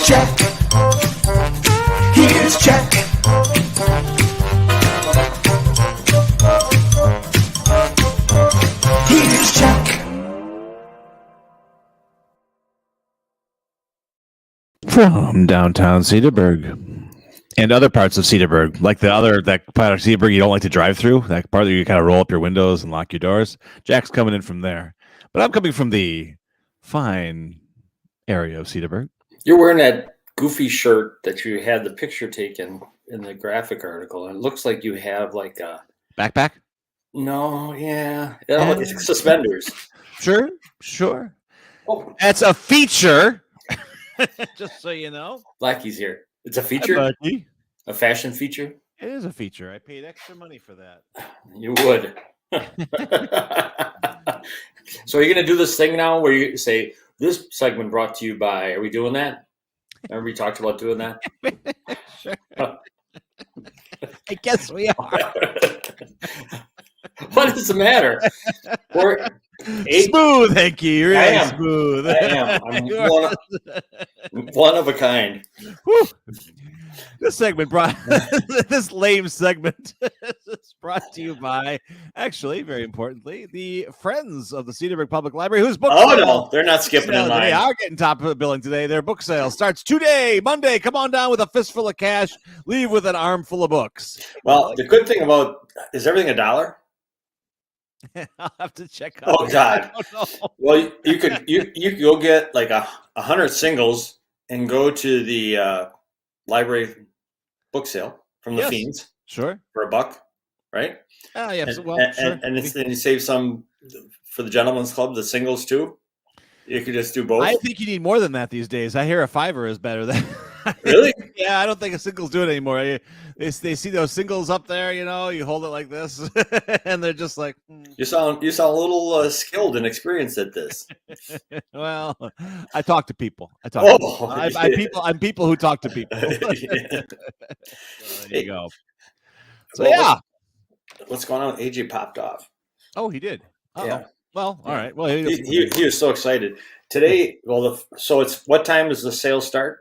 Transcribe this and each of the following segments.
Jack. Here's Jack. Here's Jack. From downtown Cedarburg and other parts of Cedarburg, like that part of Cedarburg you don't like to drive through, that part that you kind of roll up your windows and lock your doors. Jack's coming in from there, but I'm coming from the fine area of Cedarburg. You're wearing that goofy shirt that you had the picture taken in the graphic article, and it looks like you have like a Backpack? No, yeah, it's suspenders. Sure. Oh, That's a feature. Just so you know, Blackie's here. It's a feature, Blackie. a fashion feature. It is a feature. I paid extra money for that. You would. So are you going to do this thing now where you say this segment brought to you by? Are we doing that? Remember we talked about doing that? Sure. I guess we are. What does the matter? We're Smooth, Henke. You're really I am. smooth. I am. I'm one of a kind. Whew. This lame segment is brought to you by, actually, very importantly, the Friends of the Cedarburg Public Library, whose book Oh, no, they're not skipping in line. They are getting top billing today. Their book sale starts today, Monday. Come on down with a fistful of cash, leave with an armful of books. Well, the good thing about, is everything $1? I'll have to check out. Oh, God. Well, you go get like 100 singles and go to the library book sale from the Fiends. Sure. For $1, right? Oh, yeah. And you save some for the Gentleman's Club, the singles too. You could just do both. I think you need more than that these days. I hear a $5 is better than. Really? Yeah, I don't think a singles do it anymore. They see those singles up there, you hold it like this, and they're just like. You sound a little skilled and experienced at this. Well, I talk to people. I'm people who talk to people. So there you go. So what's going on? AJ popped off. Oh, he did. Uh-oh. Yeah. Well, all right. Well, he was so excited today. Well, so it's what time does the sale start?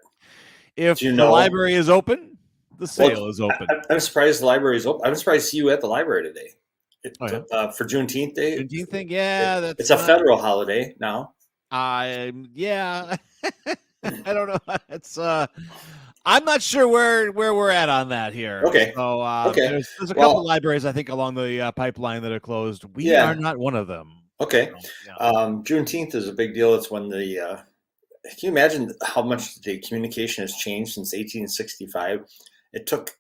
If the library is open, the sale is open. I'm surprised the library is open. I'm surprised to see you at the library today. For Juneteenth Day. Juneteenth thing, yeah. It's a federal holiday now. Yeah. I don't know. It's I'm not sure where we're at on that here. Okay. So there's a couple libraries I think along the pipeline that are closed. We are not one of them. Okay. So, Juneteenth is a big deal. It's when the can you imagine how much the communication has changed since 1865? It took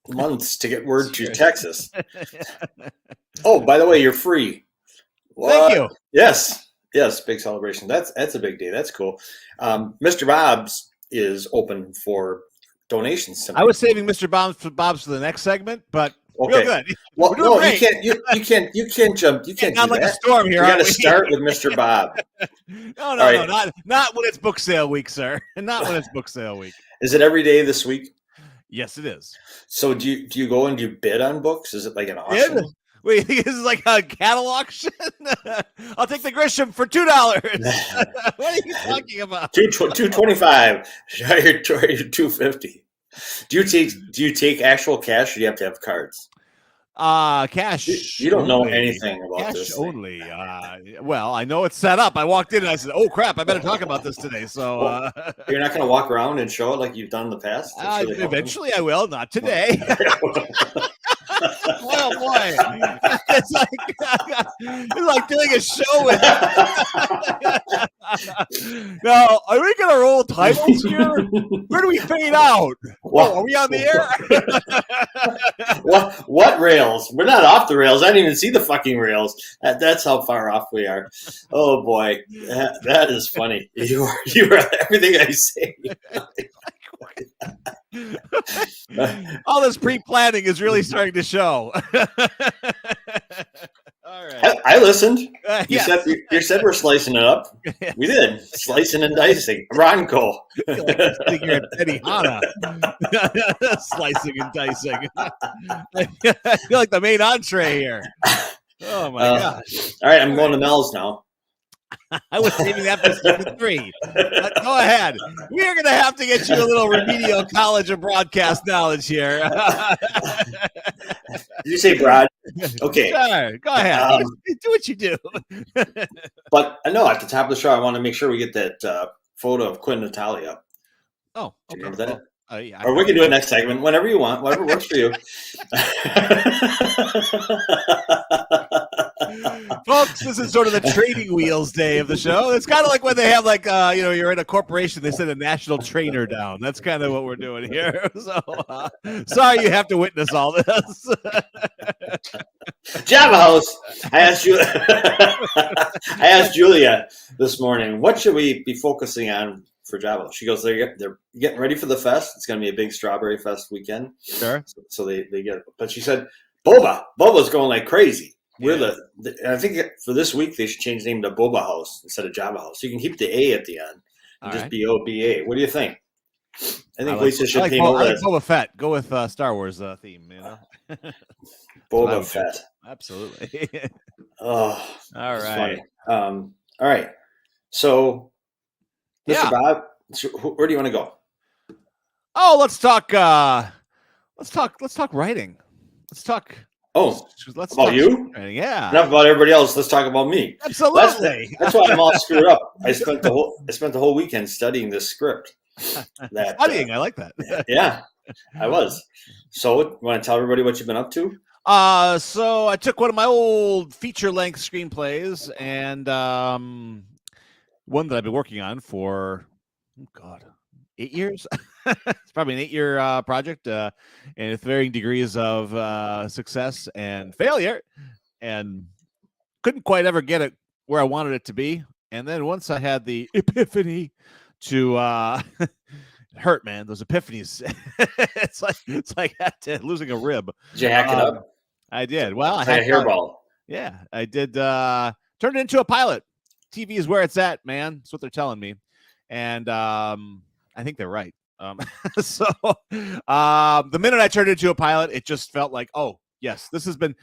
months to get word to Texas. Oh, by the way, you're free. What? Thank you. Yes, big celebration. That's a big day. That's cool. Mr. Bob's is open for donations tonight. I was saving Mr. Bob's for the next segment, but real good. Well, no, great. You can't jump. You can't do like that. A storm here. You got to start with Mr. Bob. No, not when it's book sale week, sir. Not when it's book sale week. Is it every day this week? Yes, it is. So do you go and do you bid on books? Is it like an auction? Wait, this is like a cattle auction? I'll take the Grisham for $2. What are you talking about? $2.25. You're $2.50. Do you take actual cash, or do you have to have cards? Cash. You don't know anything about cash this. Only. Well, I know it's set up. I walked in and I said, "Oh crap! I better talk about this today." So you're not going to walk around and show it like you've done in the past. Eventually, I will. Not today. Oh boy, it's like doing a show with. Now, are we gonna roll titles here? Where do we fade out? Are we on the air? What rails? We're not off the rails. I didn't even see the fucking rails. That's how far off we are. Oh boy, that is funny. You are everything I say. All this pre-planning is really starting to show. All right. I listened. You yes. said we're slicing it up. We did. Slicing and dicing. Ronco. You're Tejana. Slicing and dicing. I feel like the main entree here. Oh my gosh. All right, I'm going to Mel's now. I was saving that for season 3. But go ahead. We are going to have to get you a little remedial college of broadcast knowledge here. Did you say Brad? Okay. Sure. Go ahead. Do what you do. But no, at the top of the show, I want to make sure we get that photo of Quinn Natalia. Oh, do you okay. remember that? Yeah, or we can do it next segment, whenever you want, whatever works for you. Folks, this is sort of the trading wheels day of the show. It's kind of like when they have you're in a corporation, they send a national trainer down. That's kind of what we're doing here. So sorry you have to witness all this. Java House. I asked Julia this morning, what should we be focusing on for Java? She goes, they're getting ready for the fest. It's going to be a big strawberry fest weekend. Sure. So they get, but she said, Boba's going like crazy. We're I think for this week they should change the name to Boba House instead of Java House. So you can keep the A at the end and just be OBA. What do you think? I think Lisa should paint over I like Boba Fett. Go with Star Wars theme, you know. Boba Fett. Absolutely. Oh, all right. All right. So, Mr. Bob, where do you want to go? Oh, let's talk writing. Let's talk. Let's about you? Yeah. Enough about everybody else. Let's talk about me. Absolutely. That's why I'm all screwed up. I spent the whole weekend studying this script. Studying, I like that. Yeah, I was. So, you want to tell everybody what you've been up to? So I took one of my old feature-length screenplays and one that I've been working on for 8 years. It's probably an 8-year project, and with varying degrees of success and failure, and couldn't quite ever get it where I wanted it to be. And then once I had the epiphany to hurt, man, those epiphanies. it's like losing a rib. Did you hack it up? I did. Well, I had a hairball. Yeah, I did. Turned it into a pilot. TV is where it's at, man. That's what they're telling me, and I think they're right. So the minute I turned it into a pilot, it just felt like, oh yes, this has been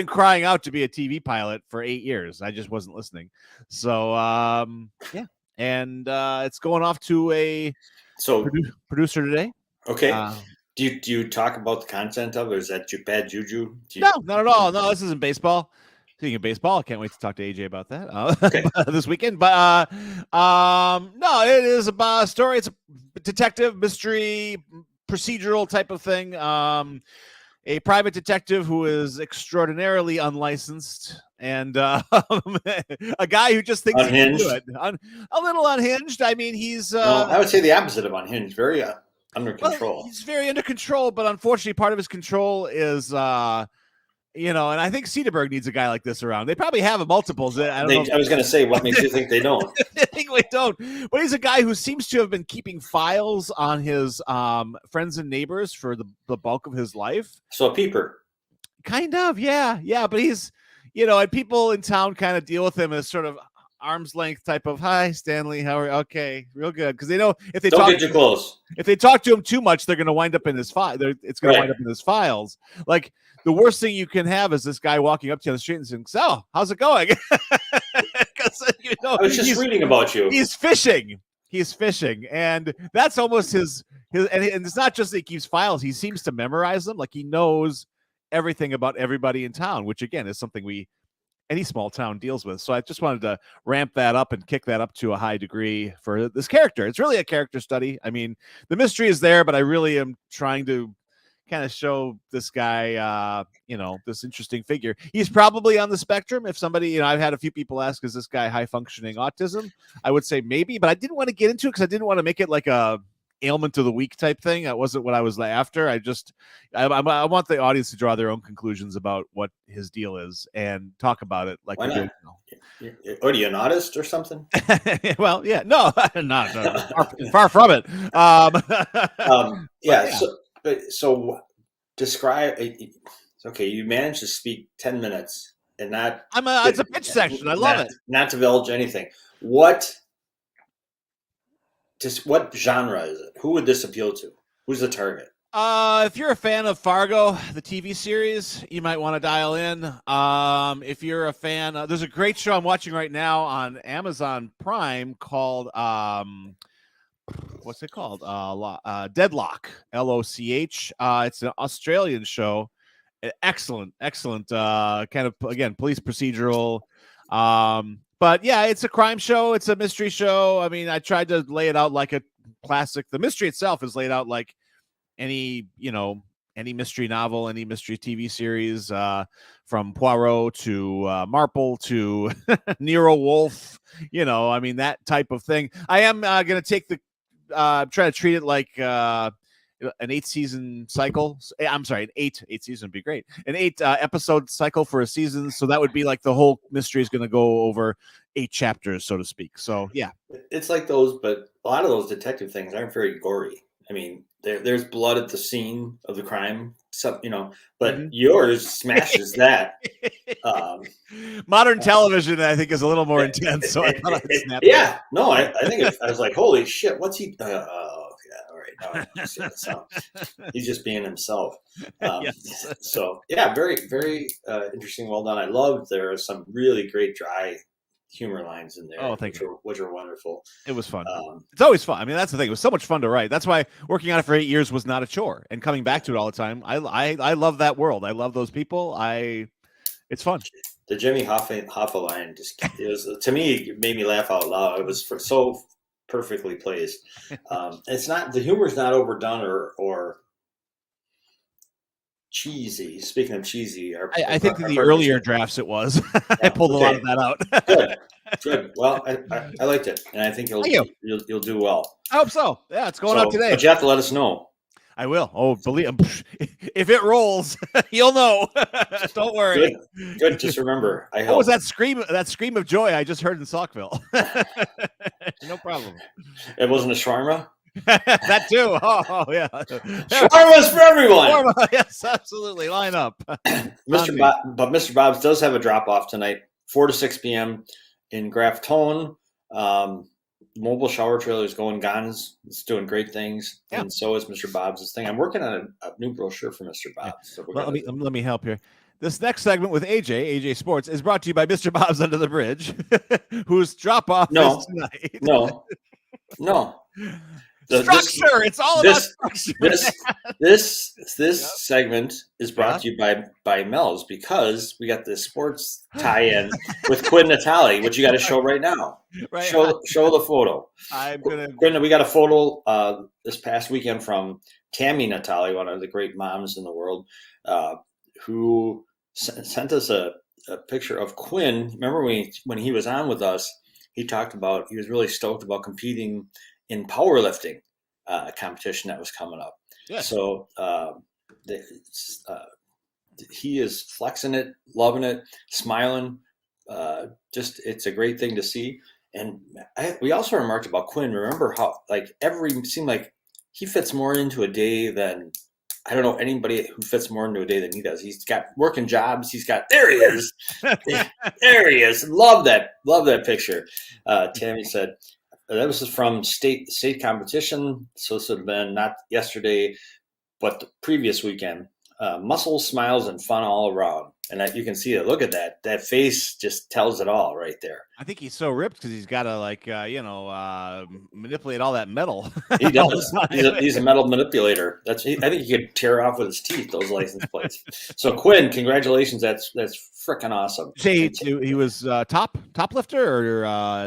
crying out to be a TV pilot for 8 years. I just wasn't listening. So yeah, and it's going off to a producer today. Okay. Do you talk about the content of it, or is that bad juju? No, not at all. No, this isn't baseball. Speaking of baseball, I can't wait to talk to AJ about that this weekend. But no, it is about a story. It's a detective mystery procedural type of thing. A private detective who is extraordinarily unlicensed and a guy who just thinks unhinged. He can do it. A little unhinged. I mean, he's. I would say the opposite of unhinged. Very under control. Well, he's very under control, but unfortunately, part of his control is. And I think Cedarburg needs a guy like this around. They probably have multiples. I was going to say, what makes you think they don't? I think we don't. But he's a guy who seems to have been keeping files on his friends and neighbors for the bulk of his life. So a peeper. Kind of, yeah. But he's, and people in town kind of deal with him as sort of arm's length type of, hi, Stanley, how are you? Okay, real good. Because they know if they don't get too close. If they talk to him too much, they're going to wind up in his file. It's going to wind up in his files. Like, the worst thing you can have is this guy walking up to you on the street and saying, "So, how's it going?" Because I was just reading about you. He's fishing. And that's almost his. And it's not just that he keeps files. He seems to memorize them. Like he knows everything about everybody in town, which again is something any small town deals with. So I just wanted to ramp that up and kick that up to a high degree for this character. It's really a character study. I mean, the mystery is there, but I really am trying to kind of show this guy, this interesting figure. He's probably on the spectrum. If somebody, I've had a few people ask, is this guy high functioning autism? I would say maybe, but I didn't want to get into it because I didn't want to make it like a ailment of the week type thing. That wasn't what I was after. I want the audience to draw their own conclusions about what his deal is and talk about it. Like, why not? Are you an autist or something? Well, yeah, no, not far from it. Yeah. So describe. Okay, you managed to speak 10 minutes and not. It's a pitch section. I love it. Not divulge anything. What genre is it? Who would this appeal to? Who's the target? If you're a fan of Fargo, the TV series, you might want to dial in. If you're a fan, there's a great show I'm watching right now on Amazon Prime called what's it called? Deadlock, LOCH. It's an Australian show. Excellent, kind of again police procedural. But yeah, it's a crime show. It's a mystery show. I mean, I tried to lay it out like a classic. The mystery itself is laid out like any mystery novel, any mystery TV series, from Poirot to Marple to Nero Wolfe. I mean that type of thing. I am going to take try to treat it like an 8-season cycle. I'm sorry, an eight season would be great. An 8 episode cycle for a season. So that would be like the whole mystery is going to go over 8 chapters, so to speak. So yeah, it's like those, but a lot of those detective things aren't very gory. I mean, there's blood at the scene of the crime, but yours smashes that. Modern television, I think, is a little more intense. So I thought I'd snap yeah, no, I think I was like, holy shit, what's he? Yeah, all right, now so he's just being himself. Yes. So yeah, very, very interesting. Well done. I love there are some really great dry humor lines in there. Oh, thank you. Which are wonderful. It was fun. It's always fun. I mean, that's the thing. It was so much fun to write. That's why working on it for 8 years was not a chore, and coming back to it all the time. I love that world. I love those people. It's fun. The Jimmy Hoffa line to me, it made me laugh out loud. It was so perfectly placed. It's not, the humor's not overdone or cheesy. Speaking of cheesy, I think in the earlier drafts it was. I pulled a lot of that out. Good. Well, I liked it, and I think you'll do well. I hope so. Yeah, it's going out today. But you have to let us know. I will. Oh, believe if it rolls, you'll know. Don't worry. Good. Just remember, I hope. What was that scream? That scream of joy I just heard in Saukville. No problem. It wasn't a shawarma. That too. Oh yeah. Shawarma's for everyone. Shawarma, yes, absolutely. Line up. Mr. Bob's does have a drop off tonight, 4 to 6 p.m. in Grafton. Mobile shower trailer is going guns. It's doing great things, and so is Mr. Bob's thing. I'm working on a new brochure for Mr. Bob's. So let me help here. This next segment with AJ Sports is brought to you by Mr. Bob's Under the Bridge, whose drop off is tonight. No. Structure. It's all about structure. This segment is brought to you by Mel's, because we got the sports tie-in with Quinn Natali, which you got to show right now. Right. Show the photo. Quinn, we got a photo this past weekend from Tammy Natali, one of the great moms in the world, who sent us a picture of Quinn. Remember when he was on with us, he talked about he was really stoked about competing in powerlifting competition that was coming up. Yes. So he is flexing it, loving it, smiling. It's a great thing to see. And we also remarked about Quinn. Remember how seemed like he fits more into a day than, I don't know anybody who fits more into a day than he does. He's got working jobs. There he is. There he is. Love that picture. Tammy said, that was from state competition. So this would have been not yesterday, but the previous weekend. Muscles, smiles, and fun all around. And you can see it. Look at that. That face just tells it all right there. I think he's so ripped because he's got to manipulate all that metal. He does. He's a metal manipulator. I think he could tear off with his teeth those license plates. So Quinn, congratulations. That's freaking awesome. He was top lifter or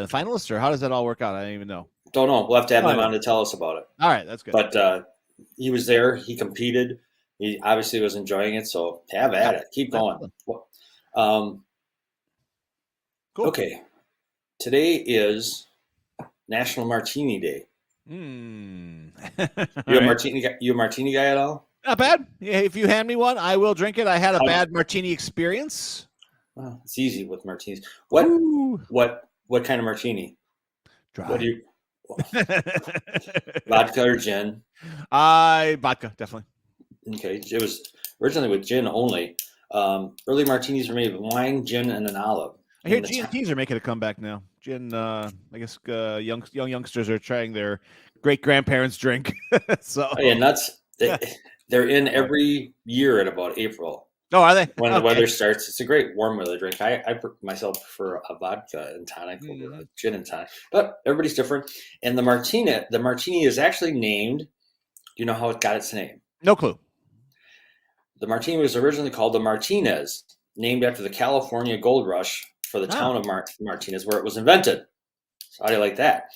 finalist, or how does that all work out? I don't even know. Don't know. We'll have to have him on to tell us about it. All right, that's good. But he was there. He competed. He obviously was enjoying it, so have at it. Keep going. Cool. Okay. Today is National Martini Day. You a martini guy at all? Not bad. If you hand me one, I will drink it. I had a bad martini experience. Well, it's easy with martinis. What kind of martini? Dry. What do you vodka or gin? Vodka, definitely. Okay, it was originally with gin only. Early martinis were made with wine, gin, and an olive. I hear G&Ts are making a comeback now. Gin, I guess young youngsters are trying their great grandparents' drink. So nuts. They're in every year at about April. Oh, are they? When the weather starts, it's a great warm weather drink. I myself prefer a vodka and tonic over a gin and tonic, but everybody's different. And the martini is actually named. Do you know how it got its name? No clue. The martini was originally called the Martinez, named after the California gold rush for the town of Martinez, where it was invented. So how do you like that?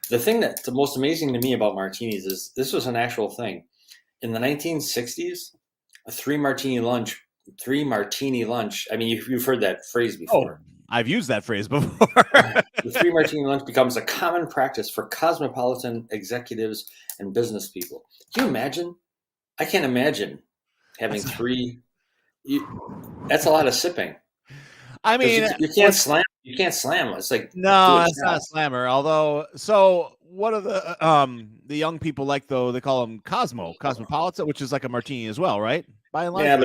The thing that's the most amazing to me about martinis is this was an actual thing. In the 1960s, a three martini lunch. I mean, you've heard that phrase before. Oh, I've used that phrase before. The three martini lunch becomes a common practice for cosmopolitan executives and business people. Can you imagine? I can't imagine having three. That's a lot of sipping. I mean, you can't slam. You can't slam. It's like no, it's not a slammer. Although, so what are the young people like though? They call them cosmopolitan, which is like a martini as well, right? By and large. Yeah,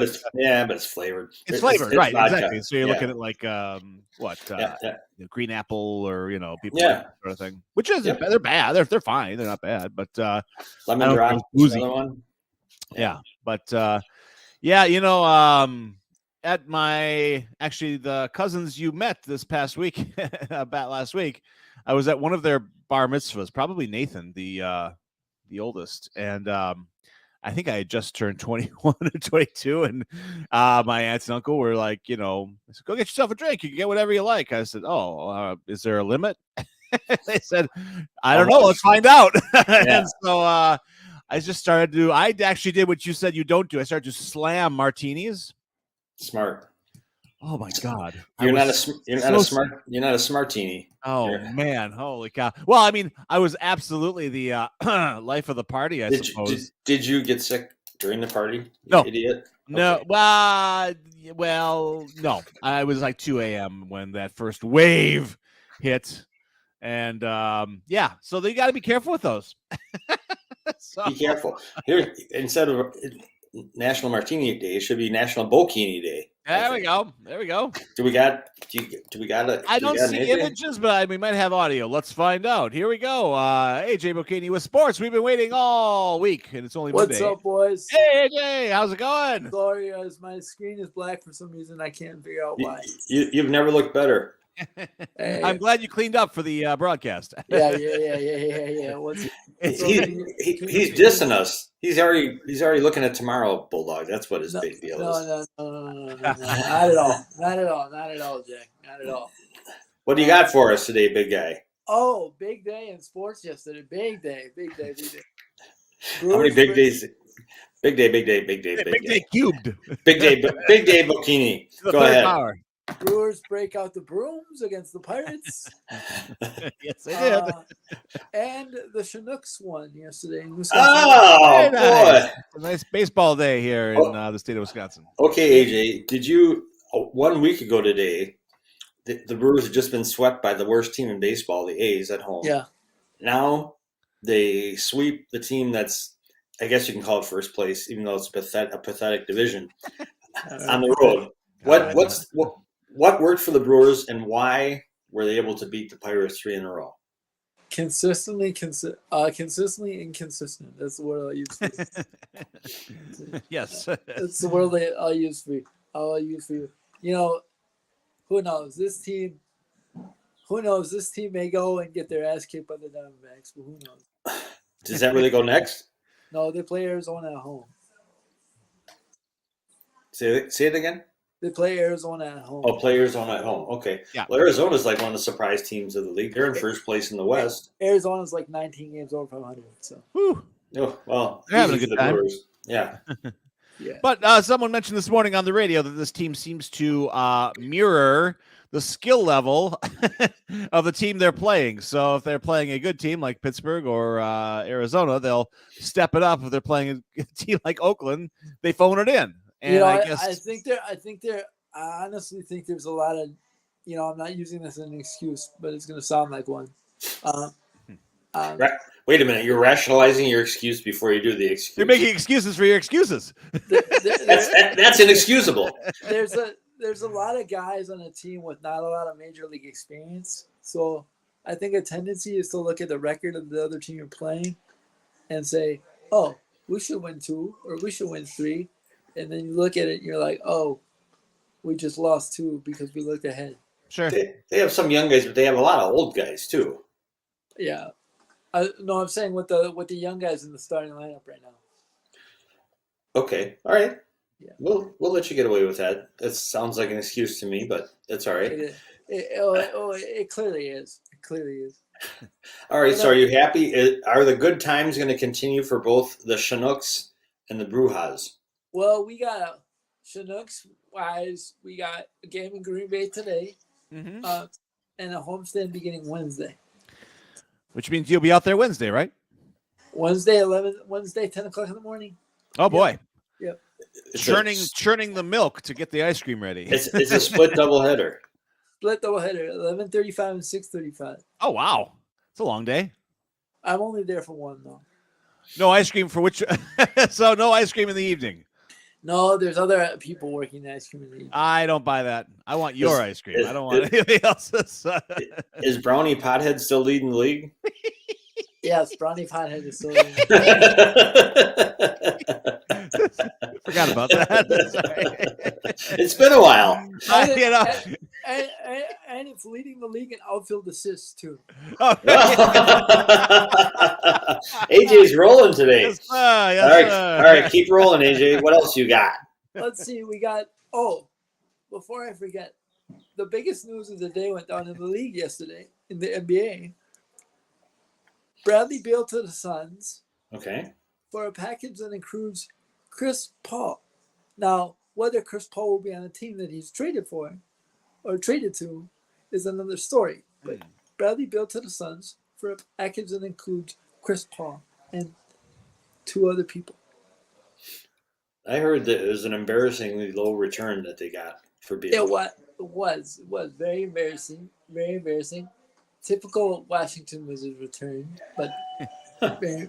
but it's flavored. It's flavored, right? Vodka. Exactly. So you're looking at like green apple or people like that sort of thing. Which is they're bad. They're fine. They're not bad, but lemon drop is another one. Yeah, but at the cousins you met this past week, about last week, I was at one of their bar mitzvahs, probably Nathan, the oldest, and I think I had just turned 21 or 22, and my aunts and uncle were like, I said, go get yourself a drink. You can get whatever you like. I said, is there a limit? They said, I don't know. Let's find out. And so I just started to. I actually did what you said you don't do. I started to slam martinis. Smart. Oh my God! You're not a smartini. Oh man! Holy cow! Well, I mean, I was absolutely the life of the party. I suppose. Did you get sick during the party? No, idiot. No. Okay. Well, no. I was like 2 a.m. when that first wave hit, and so you got to be careful with those. Be careful. Here, instead of National Martini Day, it should be National Bokini Day. There we go. Do we got it? I don't see images, but we might have audio. Let's find out. Here we go. AJ Bokini with sports. We've been waiting all week, and it's only Monday. What's up, boys? Hey, AJ. How's it going? Sorry, my screen is black for some reason. I can't figure out why. You've never looked better. Hey. I'm glad you cleaned up for the broadcast. Yeah. He's dissing us. He's already looking at tomorrow, Bulldog. That's what his big deal is. No. Not at all, Jack. Not at all. What do you got for us today, big guy? Oh, big day in sports yesterday. Big day. How many big days? Big day cubed. Big day Bokini. Go ahead. Power. Brewers break out the brooms against the Pirates. Yes, they did. And the Chinooks won yesterday in Wisconsin. Oh, boy. A nice baseball day here in the state of Wisconsin. Okay, AJ, did you, 1 week ago today, the Brewers had just been swept by the worst team in baseball, the A's, at home. Yeah. Now they sweep the team that's, I guess you can call it first place, even though it's a pathetic division, on the road. What worked for the Brewers, and why were they able to beat the Pirates 3 in a row? Consistently inconsistent. That's the word I'll use for you. Yes. That's the word I'll use for you. Who knows? This team may go and get their ass kicked by the Diamondbacks, but who knows? Does that really go next? No, they play Arizona at home. Say it again? They play Arizona at home. Oh, play Arizona at home. Okay. Yeah. Well, Arizona's like one of the surprise teams of the league. They're in first place in the West. Arizona's like 19 games over 500. So. Whew. Oh, well, they're having a good time. Brewers. Yeah. Yeah. But someone mentioned this morning on the radio that this team seems to mirror the skill level of the team they're playing. So if they're playing a good team like Pittsburgh or Arizona, they'll step it up. If they're playing a team like Oakland, they phone it in. And I honestly think there's a lot of, I'm not using this as an excuse, but it's going to sound like one. Wait a minute. You're rationalizing your excuse before you do the excuse. You're making excuses for your excuses. That's inexcusable. There's a lot of guys on a team with not a lot of major league experience. So I think a tendency is to look at the record of the other team you're playing and say, oh, we should win 2 or we should win 3, and then you look at it and you're like, oh, we just lost 2 because we looked ahead. Sure. They have some young guys, but they have a lot of old guys too. Yeah, no, I'm saying with the young guys in the starting lineup right now. Okay, all right. Yeah. We'll let you get away with that. That sounds like an excuse to me, but that's all right. It clearly is. It clearly is. All right. So, are you happy? Are the good times going to continue for both the Chinooks and the Brujas? Well, we got Chinooks wise. We got a game in Green Bay today, Mm-hmm. and a homestand beginning Wednesday. Which means you'll be out there Wednesday, right? Wednesday 10 o'clock in the morning. Oh boy. Yep. Churning the milk to get the ice cream ready. It's a split doubleheader. Split doubleheader, 11:35 and 6:35. Oh wow, it's a long day. I'm only there for one though. No ice cream for which? So no ice cream in the evening. No, there's other people working the ice cream in the evening. I don't buy that. I want your ice cream. I don't want anything else's. Is Brownie Pothead still leading the league? Yes, Brownie Pothead is still Forgot about that. It's been a while. And it's leading the league in outfield assists too. AJ's rolling today. Yes, yes, all right, keep rolling, AJ. What else you got? Let's see. We got. Before I forget, the biggest news of the day went down in the league yesterday in the NBA. Bradley Beal to the Suns. Okay. For a package that includes Chris Paul. Now, whether Chris Paul will be on a team that he's traded for or traded to is another story. But Bradley Beal to the Suns for a package that includes Chris Paul and 2 other people. I heard that it was an embarrassingly low return that they got for Beal. It was very embarrassing. Very embarrassing. Typical Washington Wizards return, but very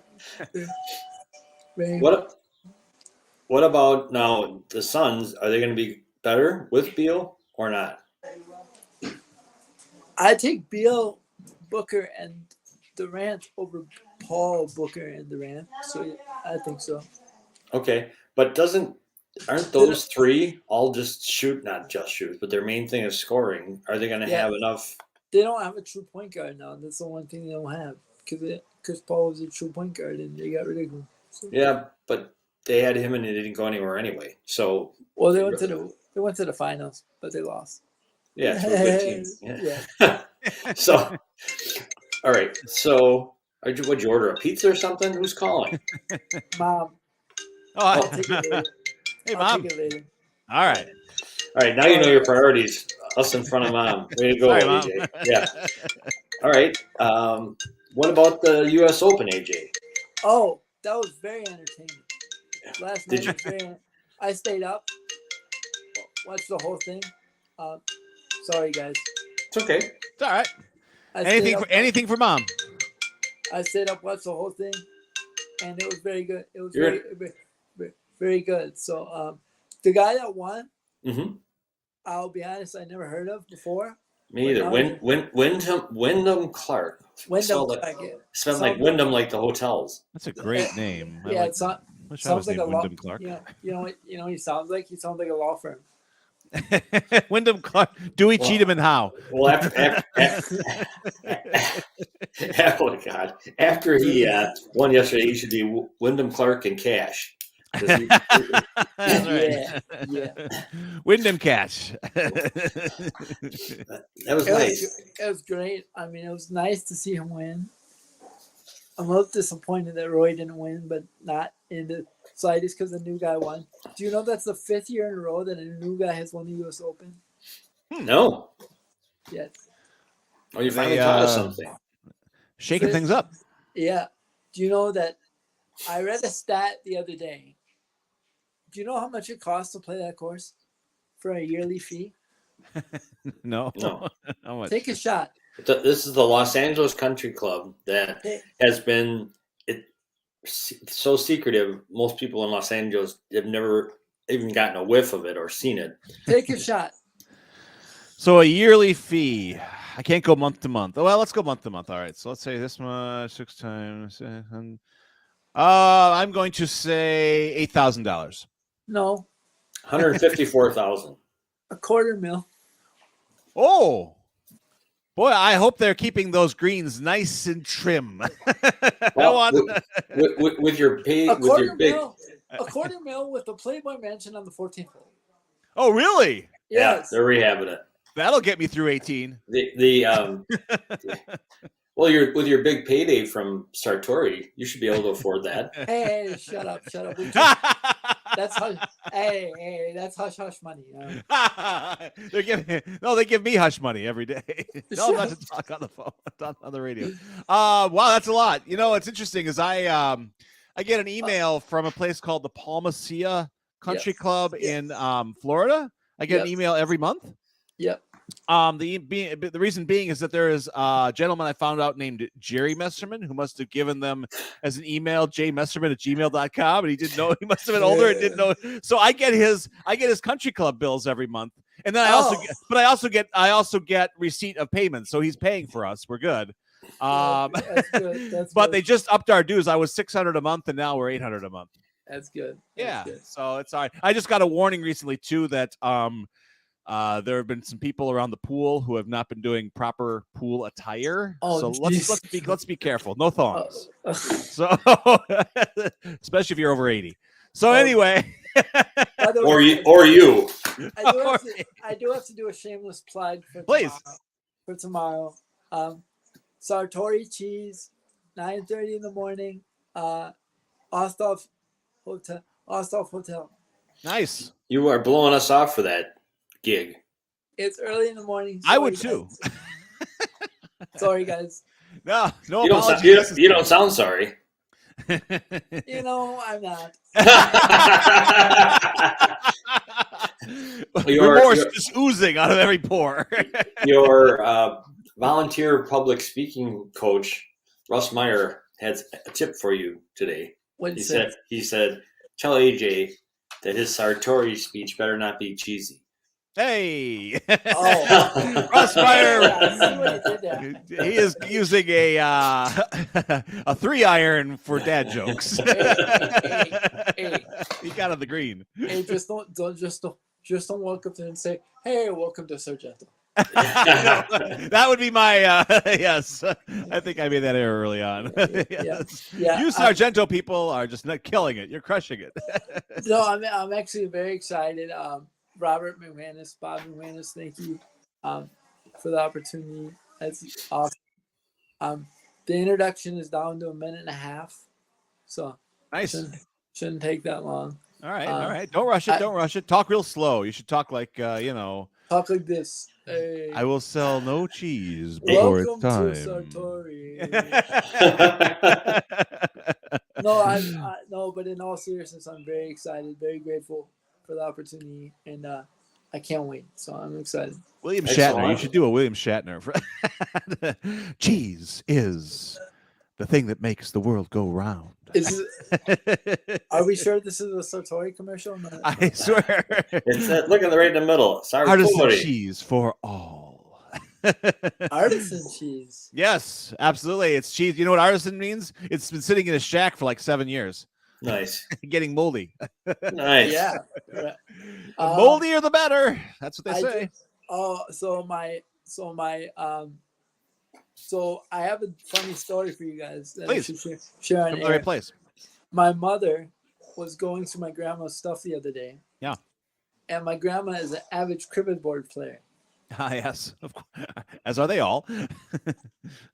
What about now the Suns? Are they going to be better with Beal or not? I take Beal, Booker, and Durant over Paul, Booker, and Durant. So I think so. Okay, but aren't those 3 all not just shoot, but their main thing is scoring? Are they going to have enough? They don't have a true point guard now. That's the one thing they don't have because Chris Paul was a true point guard and they got rid of him. So. Yeah, but they had him and he didn't go anywhere anyway. So they went to the finals, but they lost. Yeah, to a good team. Yeah. So, all right. So, would you order a pizza or something? Who's calling? Mom. I'll take it later. Hey, Mom. Take it later. All right. All right. Now you know your priorities. Us in front of Mom. Way to go, Sorry, AJ. Mom. Yeah. All right. What about the U.S. Open, AJ? Oh, that was very entertaining. Last night was very. I stayed up, watched the whole thing. Sorry, guys. It's okay. It's all right. Anything for Mom. I stayed up, watched the whole thing, and it was very good. It was very, very good. So, the guy that won, I'll be honest, I never heard of before. Me either. Wyndham Clark. Spelled like Wyndham, like the hotels. That's a great name. Yeah, it sounds like a law. Wyndham Clark. You know, he sounds like a law firm. Wyndham Clark. Dewey, Cheatham, and Howe. Well, oh God! After he won yesterday, he should be Wyndham Clark and Cash. That's right. Yeah. Wyndham Cash. That was nice. It was great. I mean, it was nice to see him win. I'm a little disappointed that Roy didn't win, but not in the slightest because the new guy won. Do you know that's the 5th year in a row that a new guy has won the U.S. Open? No. Yes. Oh, you finally taught us something. Shaking things up. Yeah. Do you know that I read a stat the other day? Do you know how much it costs to play that course for a yearly fee? No. How much? Take a shot. This is the Los Angeles Country Club that has been so secretive. Most people in Los Angeles have never even gotten a whiff of it or seen it. Take a shot. So a yearly fee. I can't go month to month. Oh, well, let's go month to month. All right. So let's say this much 6 times. I'm going to say $8,000. No, 154,000. $250,000. Oh, boy! I hope they're keeping those greens nice and trim. Well, with your pay, A with your big, $250,000 with the Playboy Mansion on the 14th hole. Oh, really? Yes. yeah, they're rehabbing it. That'll get me through 18. Well, with your big payday from Sartori, you should be able to afford that. Hey, shut up. That's hush hush money. They give me hush money every day. No, not to talk on the phone, on the radio. Wow, that's a lot. You know, what's interesting is I get an email from a place called the Palmacia Country Club in Florida. I get an email every month. Yep. The reason being is that there is a gentleman I found out named Jerry Messerman who must have given them as an email jmesserman@gmail.com, and he didn't know. He must have been older and didn't know. So I get his country club bills every month, and then I also get receipt of payment. So he's paying for us. We're good. That's good. That's but good. they just upped our dues. I was $600 a month, and now we're $800 a month. That's good. Yeah. So it's all right. I just got a warning recently too that there have been some people around the pool who have not been doing proper pool attire. Oh, so let's be careful. No thongs. So especially if you're over 80. So anyway. or you. I do have to do a shameless plug for tomorrow. Sartori Cheese, 9:30 in the morning. Osthoff Hotel. Nice. You are blowing us off for that gig. It's early in the morning. I would too. Sorry, guys. No apologies. You don't sound sorry. You know, I'm not. Remorse just oozing out of every pore. Your volunteer public speaking coach, Russ Meyer, has a tip for you today. He said, tell AJ that his Sartori speech better not be cheesy. Hey, Russ Meyer. He is using a 3-iron for dad jokes. Hey. He got on the green. Hey, just don't walk up there and say, "Hey, welcome to Sargento." That would be my yes. I think I made that error early on. Yes. Yeah. You Sargento people are just not killing it. You're crushing it. No, I'm actually very excited. Bob McManus, thank you for the opportunity. That's awesome. The introduction is down to 1.5 minutes, so nice. Shouldn't take that long. All right. Don't rush it. Talk real slow. You should talk like Talk like this. Hey. I will sell no cheese before it's time. Welcome to Sartori. No, but in all seriousness, I'm very excited, very grateful for the opportunity, and I can't wait. So I'm excited. William Shatner. You should do a William Shatner. Cheese is the thing that makes the world go round. Are we sure this is a Sartori commercial? No. I swear. It's that look at the right in the middle. Artisan cheese for all. Artisan cheese. Yes, absolutely. It's cheese. You know what artisan means? It's been sitting in a shack for like 7 years. Nice. Getting moldy. Nice. Yeah. The moldier the better. That's what they say. So I have a funny story for you guys that Please. I should share on Come to air. the right place. My mother was going through my grandma's stuff the other day. Yeah. And my grandma is an avid cribbage board player. Yes, of course. As are they all.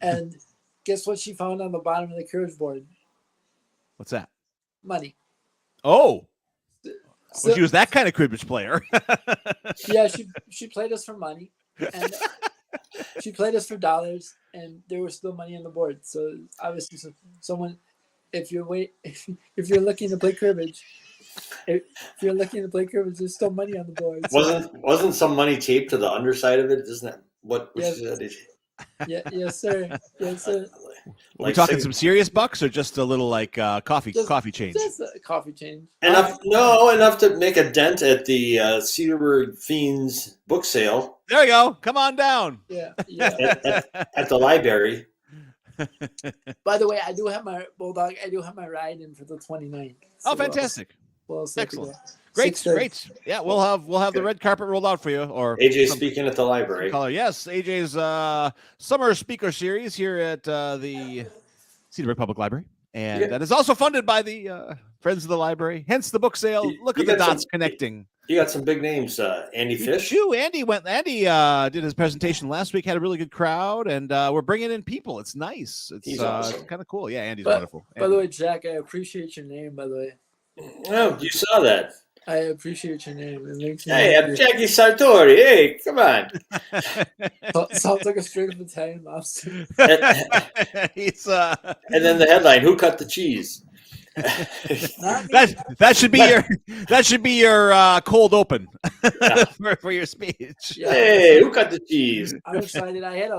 And guess what she found on the bottom of the cribbage board? What's that? Money. Oh. So, she was that kind of cribbage player. Yeah, she played us for money. And she played us for dollars, and there was still money on the board. So obviously, someone, if you're looking to play cribbage, there's still money on the board. So. Wasn't some money taped to the underside of it? Isn't that what? Yes. Yeah, yes, sir. Yes, sir. Are we talking some serious bucks or just a little like coffee change? Just a coffee change. Enough to make a dent at the Cedarburg Fiends book sale. There you go. Come on down. Yeah. At the library. By the way, I do have my Bulldog. I do have my ride in for the 29th. Oh, fantastic! Well, Excellent. Great. Yeah, we'll have the red carpet rolled out for you. Or AJ speaking at the library. Color. Yes, AJ's summer speaker series here at the Cedarburg Public Library, and that is also funded by the Friends of the Library. Hence the book sale. Look at the dots connecting. You got some big names. Andy Fish. Andy did his presentation last week. Had a really good crowd, and we're bringing in people. It's nice. It's awesome. Kind of cool. Yeah, Andy's wonderful. By the way, Jack, I appreciate your name. By the way. Oh, you saw that. I appreciate your name. It makes me I'm Jackie Sartori. Hey, come on. Sounds like a straight up Italian lobster. He's and then the headline: Who cut the cheese? that should be your cold open for your speech. Yeah. Hey, who cut the cheese? I'm excited. I had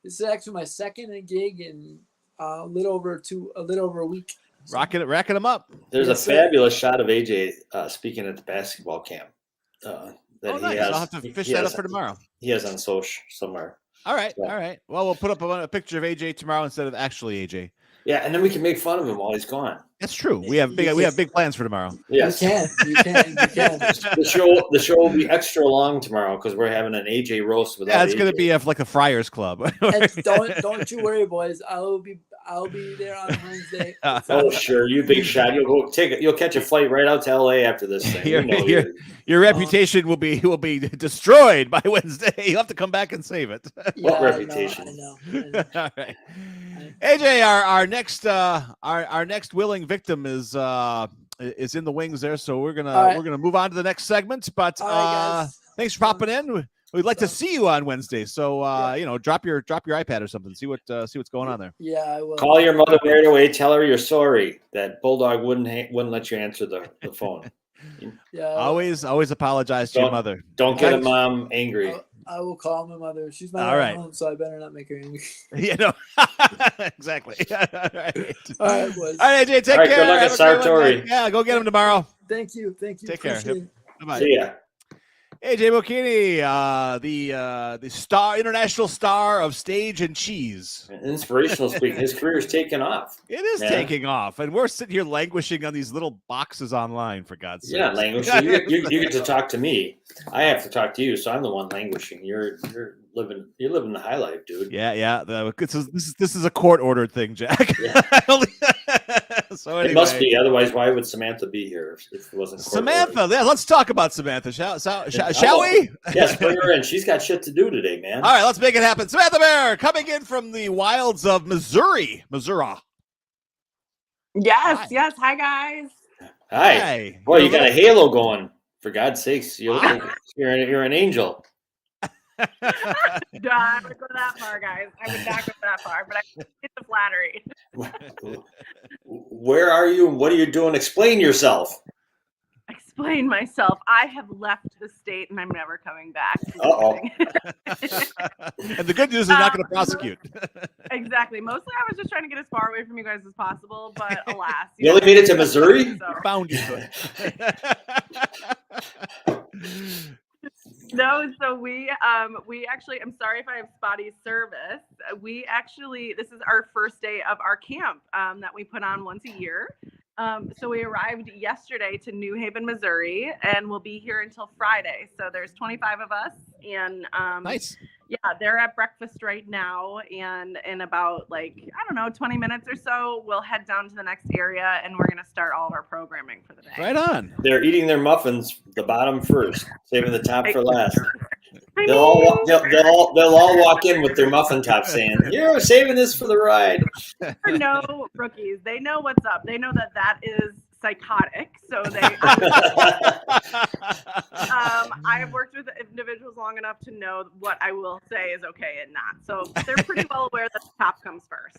this is actually my second gig in a little over a week. So. Racking them up. There's a fabulous shot of AJ speaking at the basketball camp. Nice. I'll have to fish that up for tomorrow. He has on social somewhere. All right. Well, we'll put up a picture of AJ tomorrow instead of actually AJ. Yeah, and then we can make fun of him while he's gone. That's true. We have big plans for tomorrow. Yes. You can. The show will be extra long tomorrow because we're having an AJ roast with. Yeah, it's going to be like a Friars Club. And don't you worry, boys. I'll be there on Wednesday. Oh, sure, you big shot. You'll catch a flight right out to LA after this thing. Your reputation will be destroyed by Wednesday. You'll have to come back and save it. What reputation? I know. All right. AJ, our next willing victim is in the wings there, so we're gonna move on to the next segment. But thanks for popping in. We'd like to see you on Wednesday, so drop your iPad or something. See what's going on there. Yeah, I will. Call your mother right away. Tell her you're sorry that Bulldog wouldn't let you answer the phone. Yeah. Always apologize to your mother. Don't get a mom angry. I will call my mother. She's not at home, so I better not make her angry. Exactly. All right. All right, boys. All right, AJ, take care. Good luck at Sartori. Yeah, go get him tomorrow. Thank you. Take care. Bye-bye. See ya. AJ Bocchini, the international star of stage and cheese. Inspirational speaking. His career is taking off. It is taking off, and we're sitting here languishing on these little boxes online. For God's sake, you're not languishing. You get to talk to me. I have to talk to you, so I'm the one languishing. You're living the high life, dude. Yeah. This is a court ordered thing, Jack. Yeah. So anyway. It must be. Otherwise, why would Samantha be here if it wasn't Samantha? Yeah, let's talk about Samantha. Shall we? Yes, bring her in. She's got shit to do today, man. All right, let's make it happen. Samantha Bear coming in from the wilds of Missouri. Yes. Hi, guys. Hi. Boy, you got a halo going. For God's sakes, you're an angel. I would go that far, guys. I would not go that far, but I get the flattery. Where are you and what are you doing? Explain yourself. Explain myself. I have left the state and I'm never coming back. Uh-oh. And the good news is they're not going to prosecute. Exactly. Mostly I was just trying to get as far away from you guys as possible, but alas. You only made it to Missouri? Found you. No, so we actually, I'm sorry if I have spotty service. This is our first day of our camp that we put on once a year. So we arrived yesterday to New Haven, Missouri, and we'll be here until Friday. So there's 25 of us, and nice. Yeah, they're at breakfast right now, and in about 20 minutes or so, we'll head down to the next area, and we're gonna start all of our programming for the day. Right on. They're eating their muffins, the bottom first, saving the top for last. They'll all walk in with their muffin top saying, "You're saving this for the ride." No rookies. They know what's up. They know that is psychotic. So I've worked with individuals long enough to know what I will say is okay and not. So they're pretty well aware that the top comes first.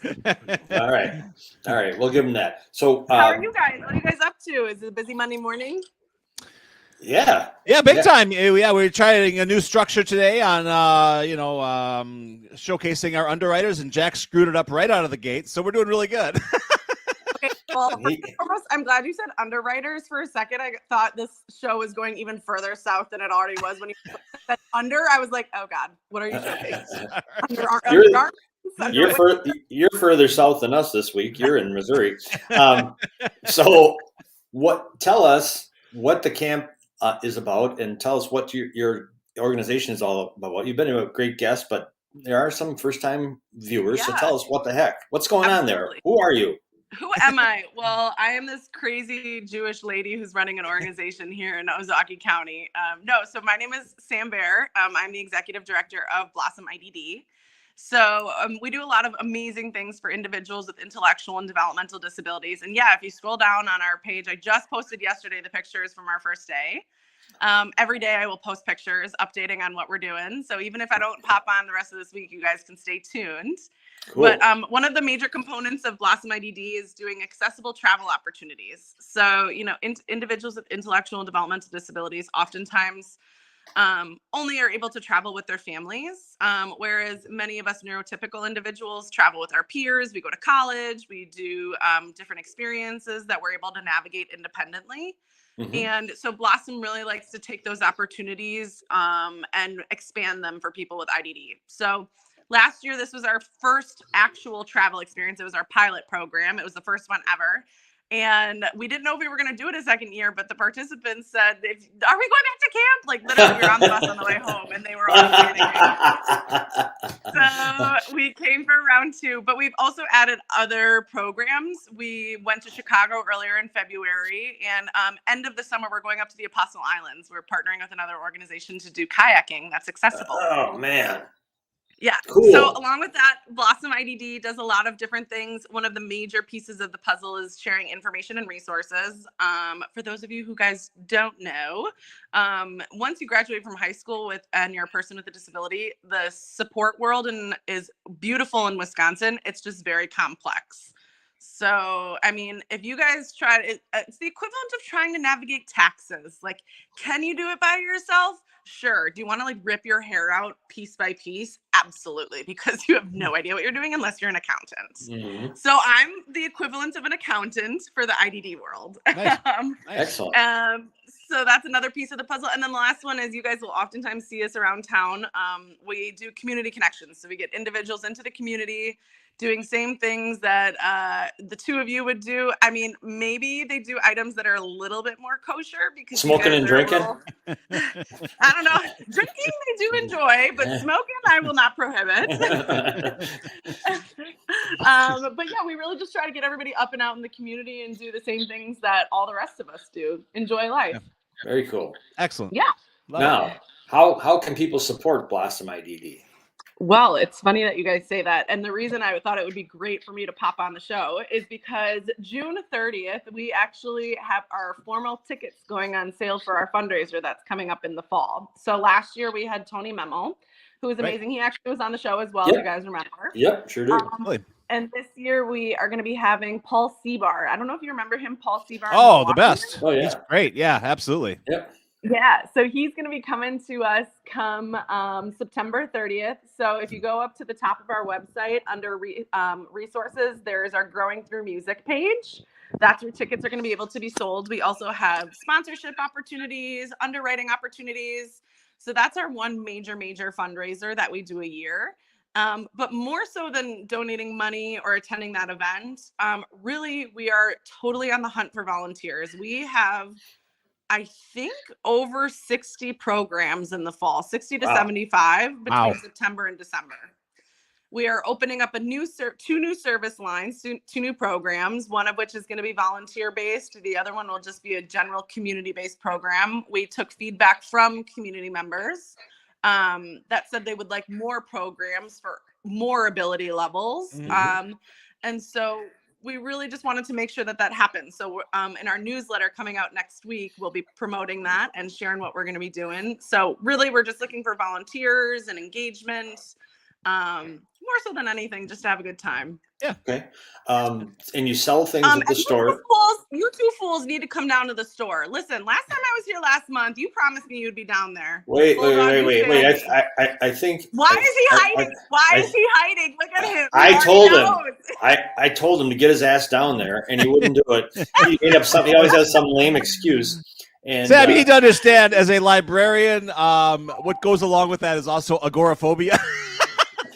All right. We'll give them that. So how are you guys? What are you guys up to? Is it a busy Monday morning? Yeah, big time. Yeah, we're trying a new structure today on, showcasing our underwriters, and Jack screwed it up right out of the gate. So we're doing really good. Okay, well, I'm glad you said underwriters for a second. I thought this show was going even further south than it already was. When you said under, I was like, oh God, what are you showcasing? You're further south than us this week. You're in Missouri. So tell us what the camp is about, and tell us what your organization is all about. You've been a great guest, but there are some first-time viewers. So tell us what the heck, what's going on there? Who are you? Who am I? Well, I am this crazy Jewish lady who's running an organization here in Ozaukee County. So my name is Sam Bear. I'm the executive director of Blossom IDD. So we do a lot of amazing things for individuals with intellectual and developmental disabilities. And yeah, if you scroll down on our page, I just posted yesterday the pictures from our first day. Every day I will post pictures updating on what we're doing. So even if I don't pop on the rest of this week, you guys can stay tuned. Cool. But one of the major components of Blossom IDD is doing accessible travel opportunities. So, individuals with intellectual and developmental disabilities oftentimes only are able to travel with their families, whereas many of us neurotypical individuals travel with our peers. We go to college, we do different experiences that we're able to navigate independently. Mm-hmm. And so Blossom really likes to take those opportunities and expand them for people with IDD. So last year, this was our first actual travel experience. It was our pilot program. It was the first one ever. And we didn't know if we were going to do it a second year, but the participants said, "Are we going back to camp?" Like literally, we were on the bus on the way home, and they were all panicking. So we came for round 2, but we've also added other programs. We went to Chicago earlier in February, and end of the summer, we're going up to the Apostle Islands. We're partnering with another organization to do kayaking that's accessible. Oh man. Yeah. Cool. So along with that, Blossom IDD does a lot of different things. One of the major pieces of the puzzle is sharing information and resources. For those of you who guys don't know, once you graduate from high school and you're a person with a disability, the support world is beautiful in Wisconsin. It's just very complex. So, I mean, if you guys try it's the equivalent of trying to navigate taxes. Like, can you do it by yourself? Sure. Do you want to rip your hair out piece by piece? Absolutely. Because you have no idea what you're doing unless you're an accountant. Mm-hmm. So I'm the equivalent of an accountant for the IDD world. Nice. Excellent. So that's another piece of the puzzle. And then the last one is you guys will oftentimes see us around town. We do community connections. So we get individuals into the community doing same things that the two of you would do. I mean, maybe they do items that are a little bit more kosher because smoking and drinking. I don't know. Drinking they do enjoy, but smoking I will not prohibit. But yeah, we really just try to get everybody up and out in the community and do the same things that all the rest of us do. Enjoy life. Yeah. Very cool. Excellent. Yeah. Now, how can people support Blossom IDD? Well, it's funny that you guys say that. And the reason I thought it would be great for me to pop on the show is because June 30th, we actually have our formal tickets going on sale for our fundraiser that's coming up in the fall. So last year we had Tony Memo, who was amazing. Right. He actually was on the show as well, if you guys remember. Yep, sure do. And this year we are going to be having Paul Seabar. I don't know if you remember him, Paul Seabar. Oh, the best. Oh, yeah. He's great. Yeah, absolutely. Yep. Yeah, so he's going to be coming to us come September 30th. So if you go up to the top of our website under resources, there's our Growing Through Music page. That's where tickets are going to be able to be sold. We also have sponsorship opportunities, underwriting opportunities. So that's our one major fundraiser that we do a year. But more so than donating money or attending that event, really, we are totally on the hunt for volunteers. We have, I think, over 60 programs in the fall, 60 to 75 between September and December. We are opening up two new service lines, two new programs, one of which is going to be volunteer-based. The other one will just be a general community-based program. We took feedback from community members that said they would like more programs for more ability levels. Mm-hmm. And so we really just wanted to make sure that happens. So in our newsletter coming out next week, we'll be promoting that and sharing what we're going to be doing. So really, we're just looking for volunteers and engagement, more so than anything, just to have a good time. Yeah. Okay. And you sell things at the store. You two fools need to come down to the store. Listen, last time I was here last month, you promised me you'd be down there. Wait. I think. Why is he hiding? Why is he hiding? Look at him. I told him to get his ass down there, and he wouldn't do it. He made up something. He always has some lame excuse. And Sam, you need to understand, as a librarian, what goes along with that is also agoraphobia.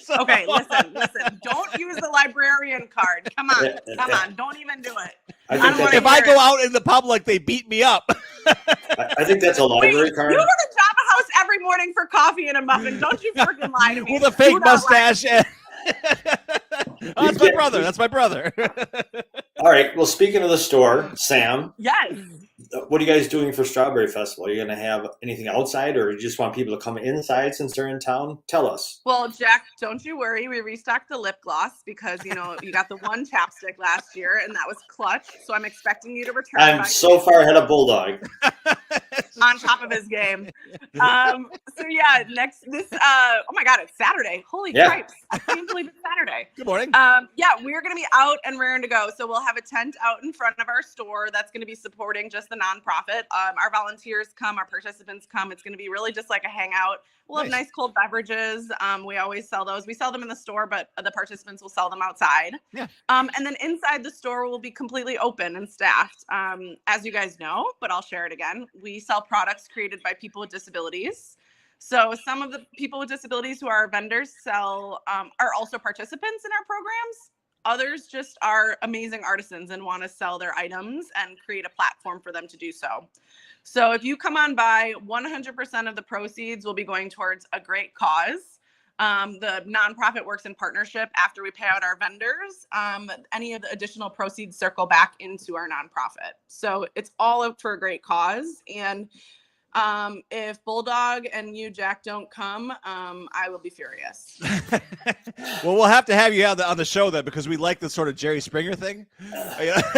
So Okay, listen. Don't use the librarian card. Come on. Don't even do it. If I go out in the public, they beat me up. I think that's a library card. You go to Java House every morning for coffee and a muffin. Don't you freaking lie to me. With a fake mustache. That's my brother. That's my brother. All right. Well, speaking of the store, Sam. Yes. What are you guys doing for Strawberry Festival? Are you going to have anything outside, or you just want people to come inside since they're in town? Tell us. Well, Jack, don't you worry. We restocked the lip gloss because, you got the one chapstick last year, and that was clutch. So I'm expecting you to return. I'm so far ahead of Bulldog. On top of his game. So yeah, oh my God, it's Saturday. Holy cripes. I can't believe it's Saturday. Good morning. Yeah, we're going to be out and raring to go. So we'll have a tent out in front of our store that's going to be supporting just the nonprofit. Our volunteers come, our participants come. It's going to be really just like a hangout. We'll have nice cold beverages. We always sell those. We sell them in the store, but the participants will sell them outside. Yeah. And then inside the store will be completely open and staffed. As you guys know, but I'll share it again. We sell products created by people with disabilities. So some of the people with disabilities who are our vendors are also participants in our programs. Others just are amazing artisans and want to sell their items and create a platform for them to do so. So if you come on by, 100% of the proceeds will be going towards a great cause. The nonprofit works in partnership after we pay out our vendors. Any of the additional proceeds circle back into our nonprofit. So it's all up for a great cause. And if Bulldog and you, Jack, don't come, I will be furious. Well, we'll have to have you on the show then, because we like this sort of Jerry Springer thing.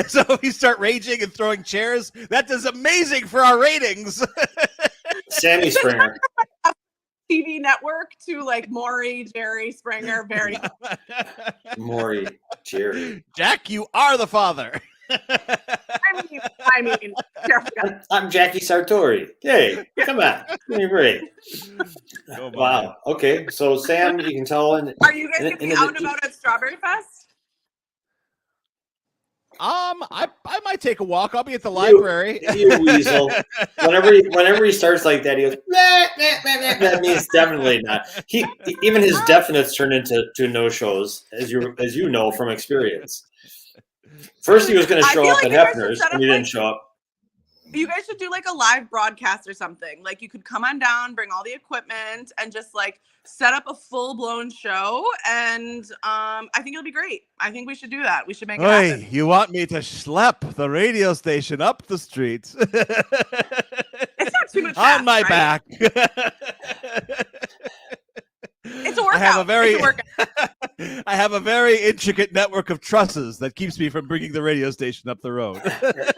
So if you start raging and throwing chairs, that does amazing for our ratings. Sammy Springer. TV network to like Maury, Jerry Springer, very Maury, Jerry. Jack, you are the father. I mean, I'm Jackie Sartori. Hey, come on, give me a break. Oh, wow. Okay, so Sam, you can tell. Are you guys going to be out and about at Strawberry Fest? I might take a walk. I'll be at the library. You weasel. Whenever he starts like that, he goes, that means definitely not. Even his definites turn into no-shows, as you know from experience. First, he was going to show up at Hefner's, and he didn't show up. You guys should do like a live broadcast or something. Like you could come on down, bring all the equipment, and just like set up a full-blown show. And I think it'll be great. I think we should do that. We should make it happen. You want me to schlep the radio station up the streets? It's not too much on my back. It's a workout. I have a very intricate network of trusses that keeps me from bringing the radio station up the road. The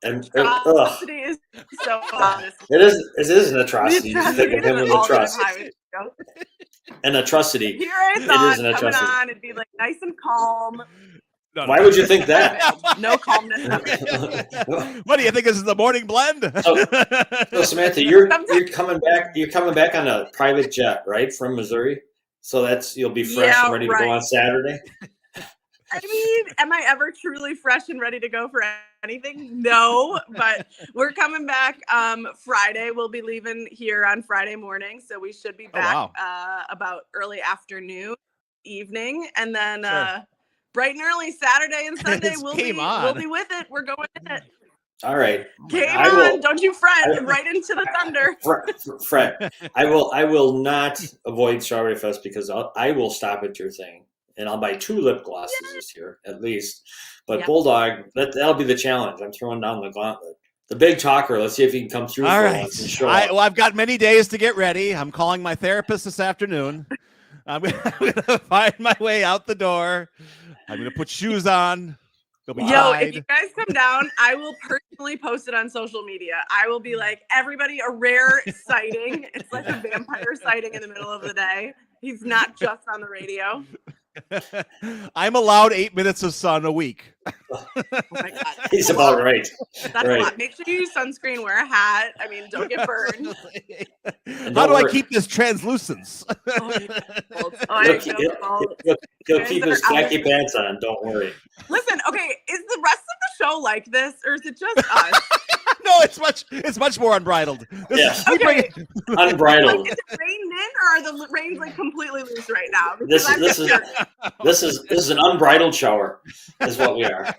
atrocity is so honest. It is an atrocity. You think of him with a trust. An atrocity. Here I thought coming on, it'd be like nice and calm. Why would you think that? No calmness. What do you think? This is the morning blend? So Samantha, you're coming back. You're coming back on a private jet, right, from Missouri? So you'll be fresh and ready to go on Saturday. I mean, am I ever truly fresh and ready to go for anything? No, but we're coming back Friday. We'll be leaving here on Friday morning, so we should be back about early afternoon, evening, and then bright and early Saturday and Sunday we'll be with it. We're going in it. All right. Game on. Don't you fret. Right into the thunder. Fret. I will not avoid Strawberry Fest because I will stop at your thing. And I'll buy 2 lip glosses this year, at least. But Bulldog, that'll be the challenge. I'm throwing down the gauntlet. The big talker. Let's see if he can come through for once and show up. Well, I've got many days to get ready. I'm calling my therapist this afternoon. I'm going to find my way out the door. I'm going to put shoes on. If you guys come down, I will personally post it on social media. I will be like, everybody, a rare sighting. It's like a vampire sighting in the middle of the day. He's not just on the radio. I'm allowed 8 minutes of sun a week. Oh my God. He's about right. That's a lot. Make sure you use sunscreen, wear a hat. I mean, don't get burned. How do I keep this translucence? He'll keep his khaki pants on. Don't worry. Listen, okay, is the rest of the show like this, or is it just us? No, it's much more unbridled. We bring it. Unbridled. Is it reined in, or are the reins like completely loose right now? This is an unbridled shower, is what we are.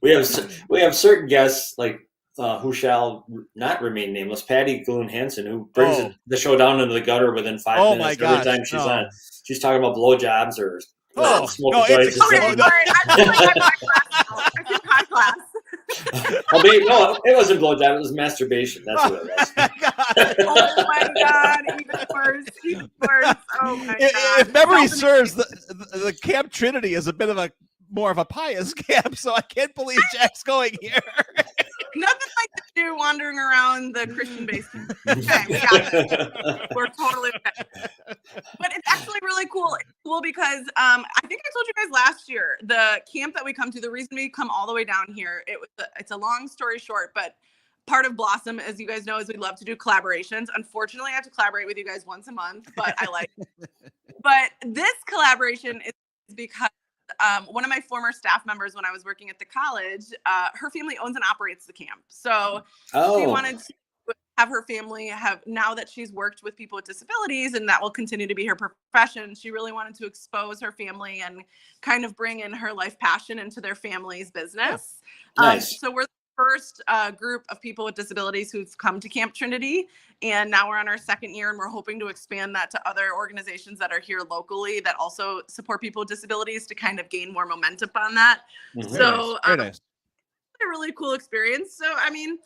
We have certain guests like who shall not remain nameless. Patty Gloon Hansen, who brings the show down into the gutter within 5 minutes every time she's on. She's talking about blowjobs or smoking joints. Okay, sorry. I feel like I'm high class. No, it wasn't blowjob. It was masturbation. That's what it was. Oh my God! Even worse. Oh my God! If memory serves, the Camp Trinity is a bit of more of a pious camp, so I can't believe Jack's going here. Nothing like to do wandering around the Christian base. Okay, we got it. We're totally okay. But it's actually really cool. It's cool because I think I told you guys last year, the camp that we come to, the reason we come all the way down here, it's a long story short, but part of Blossom, as you guys know, is we love to do collaborations. Unfortunately, I have to collaborate with you guys once a month, but I like it. But this collaboration is because one of my former staff members when I was working at the college, her family owns and operates the camp. So she wanted to have her family now that she's worked with people with disabilities and that will continue to be her profession, she really wanted to expose her family and kind of bring in her life passion into their family's business. Nice. So we're the first group of people with disabilities who've come to Camp Trinity. And now we're on our second year and we're hoping to expand that to other organizations that are here locally that also support people with disabilities to kind of gain more momentum on that. Mm-hmm. So Very nice. A really cool experience. So, I mean,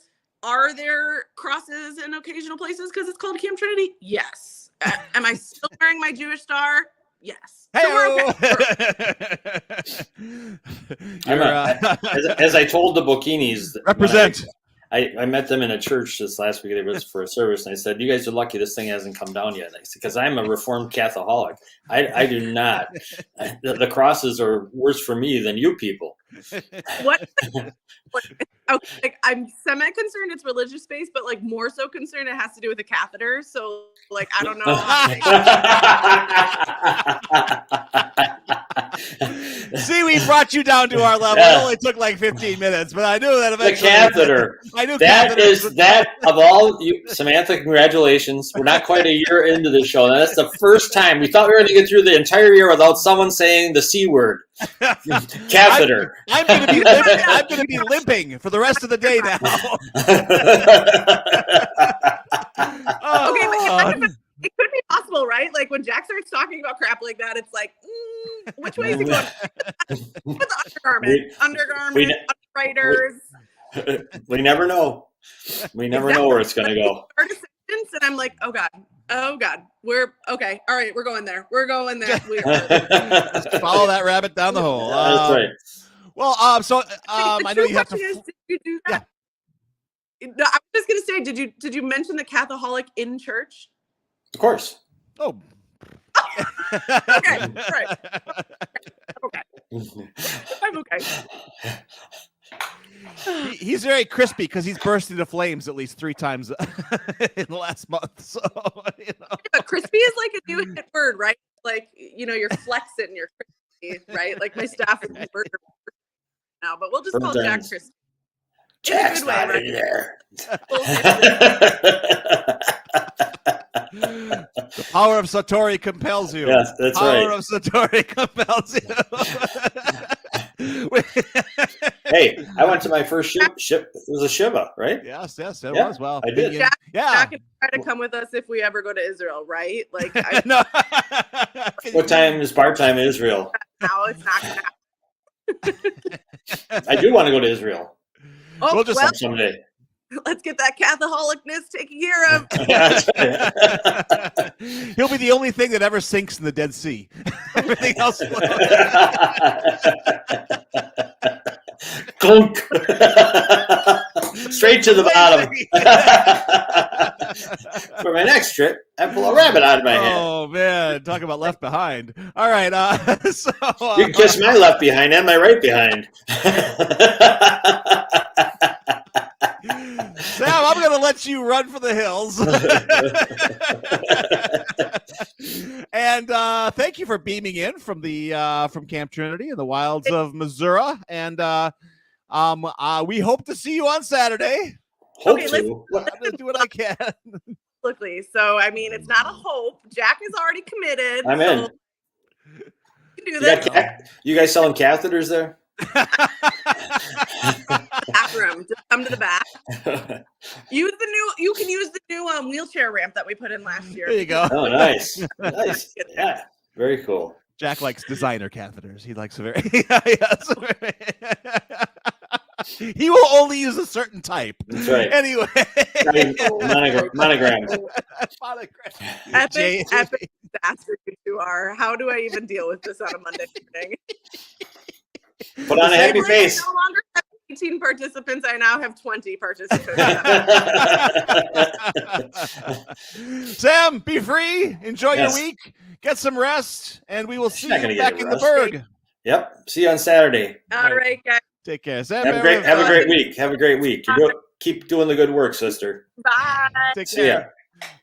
are there crosses in occasional places because it's called Camp Trinity? Yes. Am I still wearing my Jewish star? Yes. Hey, so as I told the Bokinis, represent. I met them in a church this last week. It was for a service, and I said, "You guys are lucky this thing hasn't come down yet." Because I'm a Reformed Catholic. I do not. The crosses are worse for me than you people. What? Okay, like, I'm semi-concerned it's religious based, but like more so concerned it has to do with the catheter. So like I don't know. See, we brought you down to our level. Yeah. It only took like 15 minutes, but I knew that eventually. The catheter. I knew that of all you, Samantha. Congratulations. We're not quite a year into the show. And that's the first time we thought we were going to get through the entire year without someone saying the C word. Catheter. I'm going to be limping for the rest of the day now. Okay, but it could be possible, right? Like when Jack starts talking about crap like that, it's like, which way is he going? With the undergarment, underwriters. We never know. We never know where it's going to go. And I'm like, oh God, we're okay. All right, we're going there. We follow that rabbit down the hole. That's right. Well, I know you have to. Did you do that? Yeah. No, I was just gonna say, did you mention the Catholic in church? Of course. Oh. Okay. Right. Okay. I'm okay. He's very crispy because he's burst into flames at least 3 times in the last month. So, But crispy is like a new hit word, right? Like, you're flexing, you're crispy, right? Like my staff is murder now, but we'll just call Jack crispy. Jack's not in there. The power of Satori compels you. Yes, that's right. Power of Satori compels you. Hey, I went to my first ship. It was a Shiva, right? Yes, it was. Well, I did. Jack can try to come with us if we ever go to Israel, right? Like, no. What time is part-time in Israel? No, it's not going to happen. I do want to go to Israel. Oh, we'll just someday. Let's get that Catholicness taken care of. He'll be the only thing that ever sinks in the Dead Sea. Everything else Clunk. Straight to the bottom. For my next trip, I pull a rabbit out of my head. Oh man, talk about left behind. All right, you can kiss my left behind and my right behind. Sam, I'm going to let you run for the hills. And thank you for beaming in from Camp Trinity in the wilds of Missouri. And We hope to see you on Saturday. Hope Okay, to. I'm gonna do what I can. Publicly. So, I mean, it's not a hope. Jack is already committed. I'm so in. you can do You, this. you guys selling catheters there? Bathroom. Just come to the back. You can use the new wheelchair ramp that we put in last year. There you go. Oh, nice. Nice. Yeah. Very cool. Jack likes designer catheters. He likes a very yes. He will only use a certain type. That's right. Anyway. Monograms. Epic disaster you two are. How do I even deal with this on a Monday morning? Put on a happy face. I no longer have 18 participants. I now have 20 participants. Sam, be free. Enjoy Yes. your week. Get some rest, and we will see not gonna you get back a in the rest. Berg. Yep. See you on Saturday. All right, guys. Take care, Sam. Have a great week. Have a great week. Keep doing the good work, sister. Bye. Take See ya. care.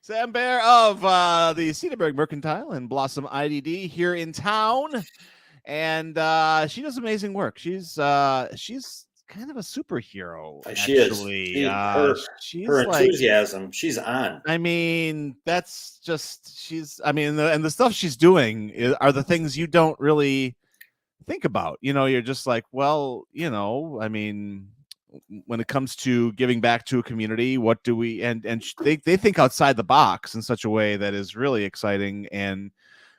Sam Bear of the Cedarburg Mercantile and Blossom IDD here in town, and she does amazing work. She's kind of a superhero. She actually. is. She's Her like, enthusiasm. She's on. I mean, that's just and the stuff she's doing are the things you don't really think about. You're just like, well, I mean, when it comes to giving back to a community, what do we and they think outside the box in such a way that is really exciting and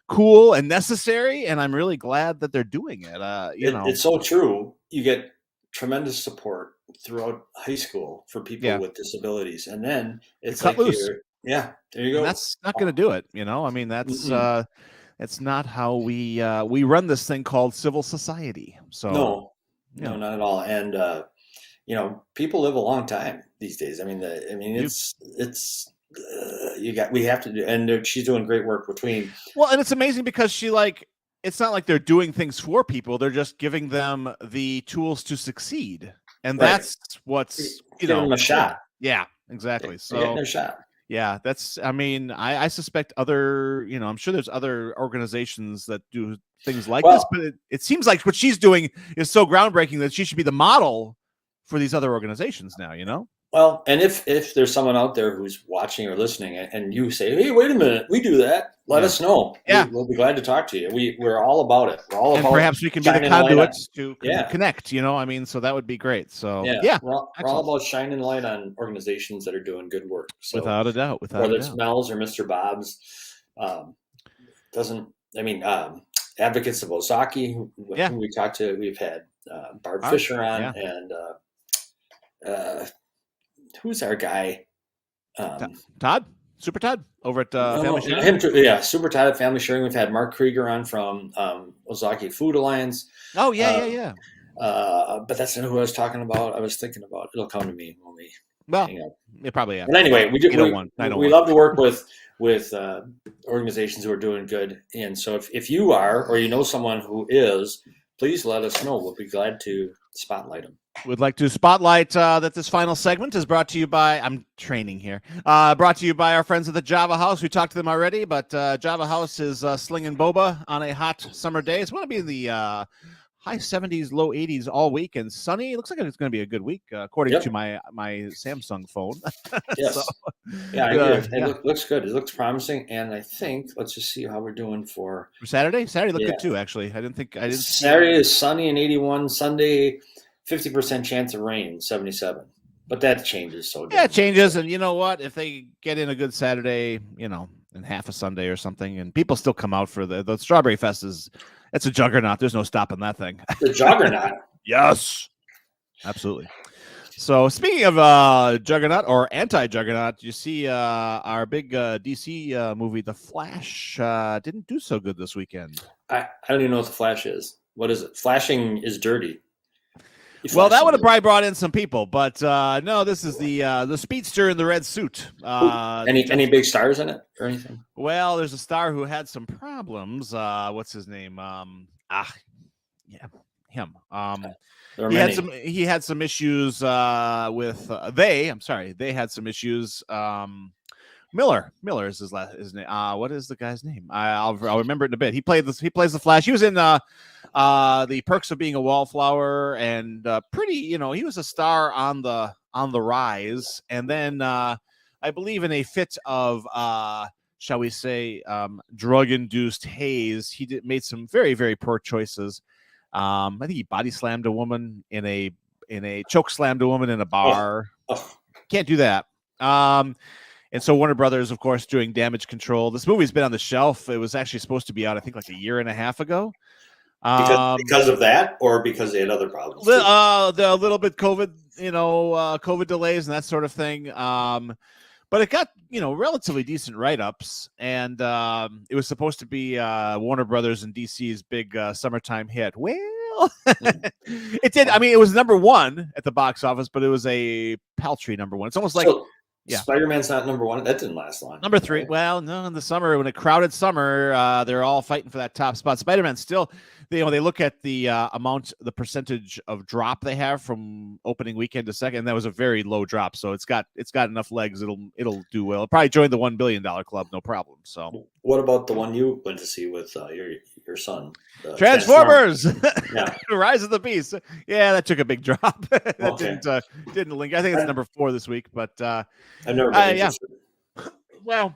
cool and necessary, and I'm really glad that they're doing it. It's so true. You get tremendous support throughout high school for people with disabilities, and then it's like there you go. And that's not going to do it. I mean, that's it's not how we run this thing called civil society. So no, not at all. And people live a long time these days. I mean, we have to do, and she's doing great work between. Well, and it's amazing because it's not like they're doing things for people; they're just giving them the tools to succeed, and that's what's give them a shot. Yeah, exactly. So getting a shot. Yeah, that's. I mean, I suspect other. I'm sure there's other organizations that do things like this, but it seems like what she's doing is so groundbreaking that she should be the model for these other organizations now. Well, and if there's someone out there who's watching or listening, and you say, "Hey, wait a minute, we do that," let us know. Yeah, we'll be glad to talk to you. We're all about it. We're all about. Perhaps we can be the conduits to connect. I mean, so that would be great. So we're all about shining light on organizations that are doing good work. So, without a doubt, whether it's Mel's or Mr. Bob's, Advocates of Ozaki, who we talked to, we've had Barb Fisher on, and who's our guy? Todd, Super Todd over at Family Sharing. Super Todd at Family Sharing. We've had Mark Krieger on from Ozaki Food Alliance. Oh yeah. But that's not who I was talking about. I was thinking about. It'll come to me when we. Well, it probably. But anyway, we love to work with organizations who are doing good. And so if you are, or someone who is, please let us know. We'll be glad to spotlight them. Would like to spotlight that this final segment is brought to you by, I'm training here, brought to you by our friends at the Java House. We talked to them already, but Java House is slinging boba on a hot summer day. It's going to be in the high 70s, low 80s all week and sunny. It looks like it's going to be a good week, according to my Samsung phone. Yes. So, it looks good. It looks promising. And I think, let's just see how we're doing for Saturday. Saturday looked good too, actually. I didn't Saturday is sunny and 81. Sunday, 50% chance of rain, 77. But that changes. So it changes. And you know what? If they get in a good Saturday, and half a Sunday or something, and people still come out for the Strawberry Fest it's a juggernaut. There's no stopping that thing. The juggernaut. Yes, absolutely. So speaking of juggernaut or anti-juggernaut, you see our big DC movie, The Flash, didn't do so good this weekend. I don't even know what The Flash is. What is it? Flashing is dirty. Well, that would have probably brought in some people, but no, this is the speedster in the red suit. Any big stars in it or anything? Well, there's a star who had some problems. What's his name? Him. He had some issues with they had some issues. Miller is his name. What is the guy's name? I'll remember it in a bit. He plays the Flash. He was in The Perks of Being a Wallflower, and pretty, he was a star on the rise. And then I believe in a fit of shall we say drug-induced haze, he made some very, very poor choices. I think he body slammed a woman in a choke slammed a woman in a bar. Can't do that. And so Warner Brothers, of course, doing Damage Control. This movie's been on the shelf. It was actually supposed to be out, I think, like a year and a half ago. Because of that, or because they had other problems? The little bit COVID, COVID delays and that sort of thing. But it got, relatively decent write-ups, and it was supposed to be Warner Brothers and DC's big summertime hit. Well, it did. I mean, it was number one at the box office, but it was a paltry number one. It's almost like Spider-Man's not number one. That didn't last long. Number three. Right? Well, no, in the summer, when a crowded summer, they're all fighting for that top spot. Spider-Man still, they look at the the percentage of drop they have from opening weekend to second. And that was a very low drop, so it's got enough legs. It'll do well. It'll probably join the $1 billion club, no problem. So, what about the one you went to see with your son? Transformers. Yeah, Rise of the Beast. Yeah, that took a big drop. That didn't link. I think it's number 4 this week, but I've never been interested. Well,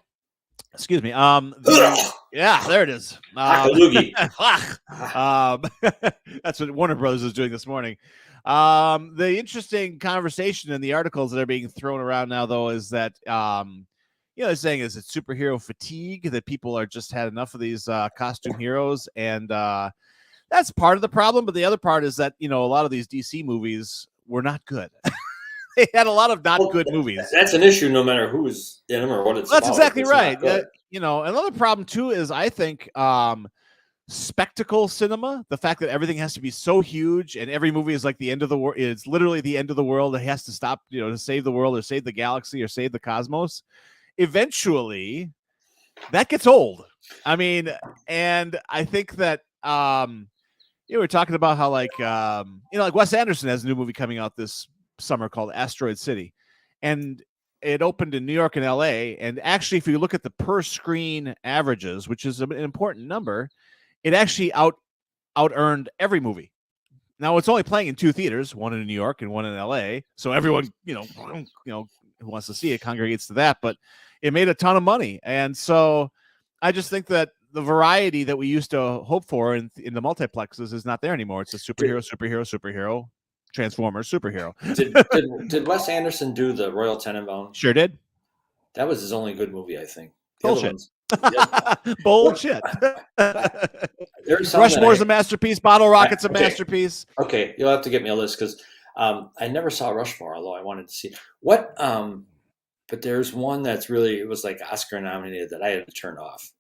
excuse me. Yeah, there it is. That's what Warner Brothers is doing this morning. The interesting conversation in the articles that are being thrown around now, though, is that they're saying is it superhero fatigue, that people are just had enough of these costume heroes, and that's part of the problem. But the other part is that a lot of these DC movies were not good. They had a lot of not good movies. That's an issue, no matter who's in them or what it's about. That's exactly right. Another problem too is I think spectacle cinema. The fact that everything has to be so huge and every movie is like the end of the world. It's literally the end of the world. It has to stop, to save the world or save the galaxy or save the cosmos. Eventually, that gets old. I mean, and I think that we're talking about how like Wes Anderson has a new movie coming out this summer called Asteroid City, and it opened in New York and LA, and actually if you look at the per screen averages, which is an important number, it actually out-earned every movie. Now it's only playing in 2 theaters, one in New York and one in LA, so everyone who wants to see it congregates to that, but it made a ton of money. And so I just think that the variety that we used to hope for in the multiplexes is not there anymore. It's a superhero Transformers superhero. Did Wes Anderson do the Royal Tenenbaums? Sure did. That was his only good movie, I think. Bullshit. Bullshit. Rushmore's a masterpiece. Bottle Rocket's a masterpiece. Okay, you'll have to get me a list because I never saw Rushmore, although I wanted to see what. But there's one that's really, it was like Oscar nominated that I had to turn off.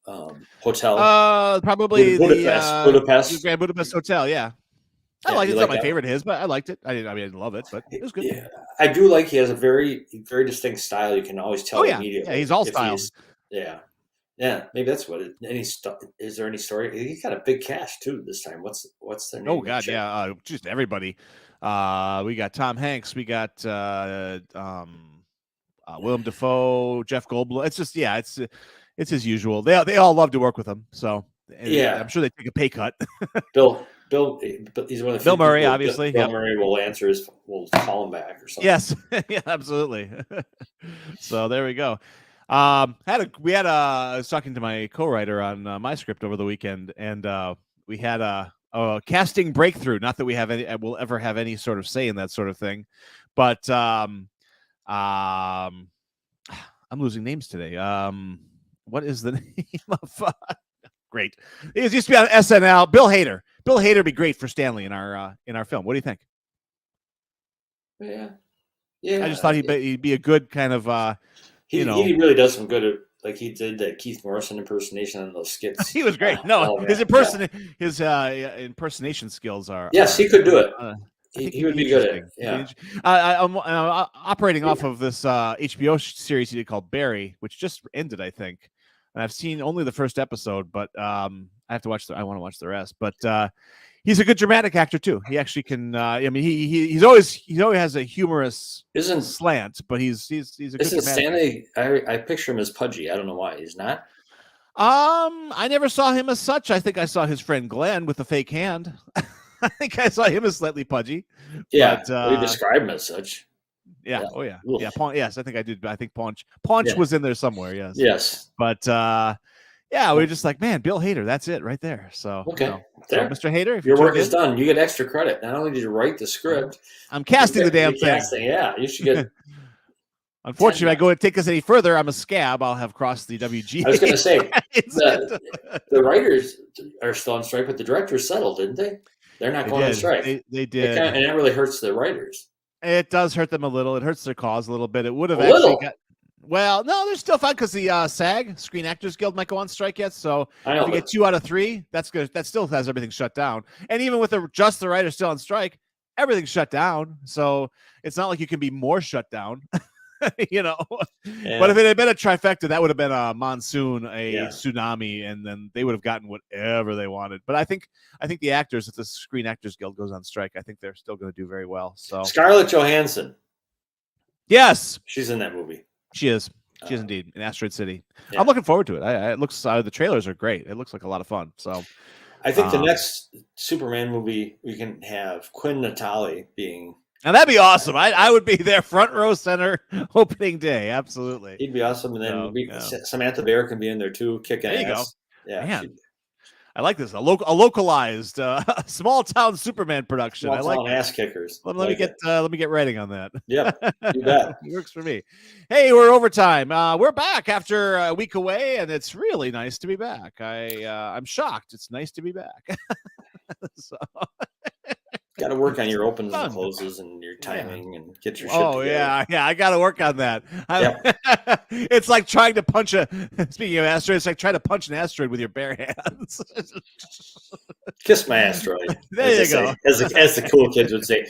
Hotel. Probably Budapest. Grand Budapest Hotel. Yeah. I like it. It's not my favorite of his, but I liked it. I didn't love it, but it was good. Yeah, I do like. He has a very, very distinct style. You can always tell immediately. Yeah, he's all styles. Yeah. Maybe that's what it. Is there any story? He got a big cast too this time. What's their name? Oh God, yeah, just everybody. We got Tom Hanks. We got Willem Dafoe, Jeff Goldblum. It's just it's as usual. They all love to work with him. So I'm sure they take a pay cut. Bill, he's one of the Bill Murray, obviously. Bill Murray will call him back or something. Yes, yeah, absolutely. So there we go. I was talking to my co-writer on my script over the weekend, and we had a casting breakthrough. Not that we'll ever have any sort of say in that sort of thing, but I'm losing names today. What is the name of? Great. He used to be on SNL. Bill Hader. Bill Hader would be great for Stanley in our film. What do you think? Yeah. I just thought he'd be a good kind of. He really does some good. Like he did that Keith Morrison impersonation on those skits. He was great. His impersonation skills are. Yes, he could do it. He would be good at it. Yeah. I'm operating off of this HBO series he did called Barry, which just ended, I think. And I've seen only the first episode, but I have to watch. I want to watch the rest. But he's a good dramatic actor too. He actually can. I mean, he always has a humorous slant, but he's a good dramatic Stanley. I picture him as pudgy. I don't know why he's not. I never saw him as such. I think I saw his friend Glenn with the fake hand. I think I saw him as slightly pudgy. Yeah, but, we describe him as such. Yeah. Yeah. Oh yeah. Oof. Yeah. Yes, I think I did. I think Paunch Yeah. was in there somewhere. Yes. Yes. But yeah, we were just like, man, Bill Hader. That's it right there. So Okay. So, There. Mr. Hader, if Your you work tuned is in, done. You get extra credit. Not only did you write the script, I'm casting the damn thing. Yeah, you should get. Unfortunately, if I go and take this any further, I'm a scab. I'll have crossed the WGA. I was going to say the writers are still on strike, but the directors settled, didn't they? They're not going on strike. They did, and that really hurts the writers. It does hurt them a little. It hurts their cause a little bit. It would have well, no, they're still fine because the SAG, Screen Actors Guild, might go on strike yet. So if you get 2 out of 3, that's good. That still has everything shut down. And even with just the writers still on strike, everything's shut down. So it's not like you can be more shut down. Yeah. But if it had been a trifecta, that would have been a monsoon, tsunami, and then they would have gotten whatever they wanted. But I think the actors, if the Screen Actors Guild goes on strike, I think they're still going to do very well. So Scarlett Johansson, yes, she's in that movie. She is. She is indeed in Asteroid City. Yeah. I'm looking forward to it. It looks the trailers are great. It looks like a lot of fun. So I think the next Superman movie we can have Quinn Natali being. Now that'd be awesome. I would be there front row center opening day. Absolutely. He'd be awesome. And then Samantha Bear can be in there too, kicking ass. There you go. Yeah. Man. I like this. A localized small town Superman production. Small I like town ass kickers. Let me get writing on that. Yep. You bet. It works for me. Hey, we're overtime. We're back after a week away, and it's really nice to be back. I'm shocked. It's nice to be back. So got to work on your opens and closes and your timing and get your shit together. Yeah. I got to work on that. It's like trying to punch speaking of asteroids, it's like trying to punch an asteroid with your bare hands. Kiss my asteroid. There you go. As the cool kids would say.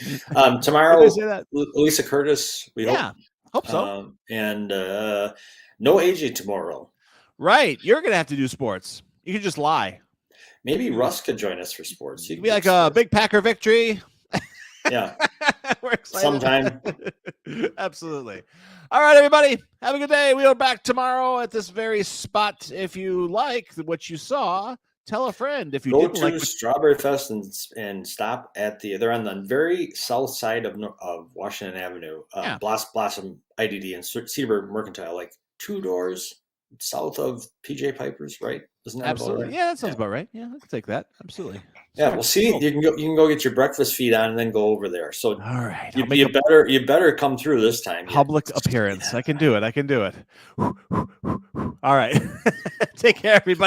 Tomorrow, Lisa Curtis, we hope so. And no AJ tomorrow. Right. You're going to have to do sports. You can just lie. Maybe Russ could join us for sports. It'd be like a big Packer victory. Yeah. We're excited. Sometime. Absolutely. All right, everybody. Have a good day. We are back tomorrow at this very spot. If you like what you saw, tell a friend. If you go didn't to like Strawberry Fest and stop at they're on the very south side of Washington Avenue, Blossom IDD and Cedarburg Mercantile, like 2 doors south of PJ Piper's, right? Isn't that absolutely? About right? Yeah, that sounds about right. Yeah, I can take that. Absolutely. Yeah, well, see, you can go get your breakfast feed on and then go over there. So, all right, you better come through this time. Public appearance. I can do it. All right, take care, everybody.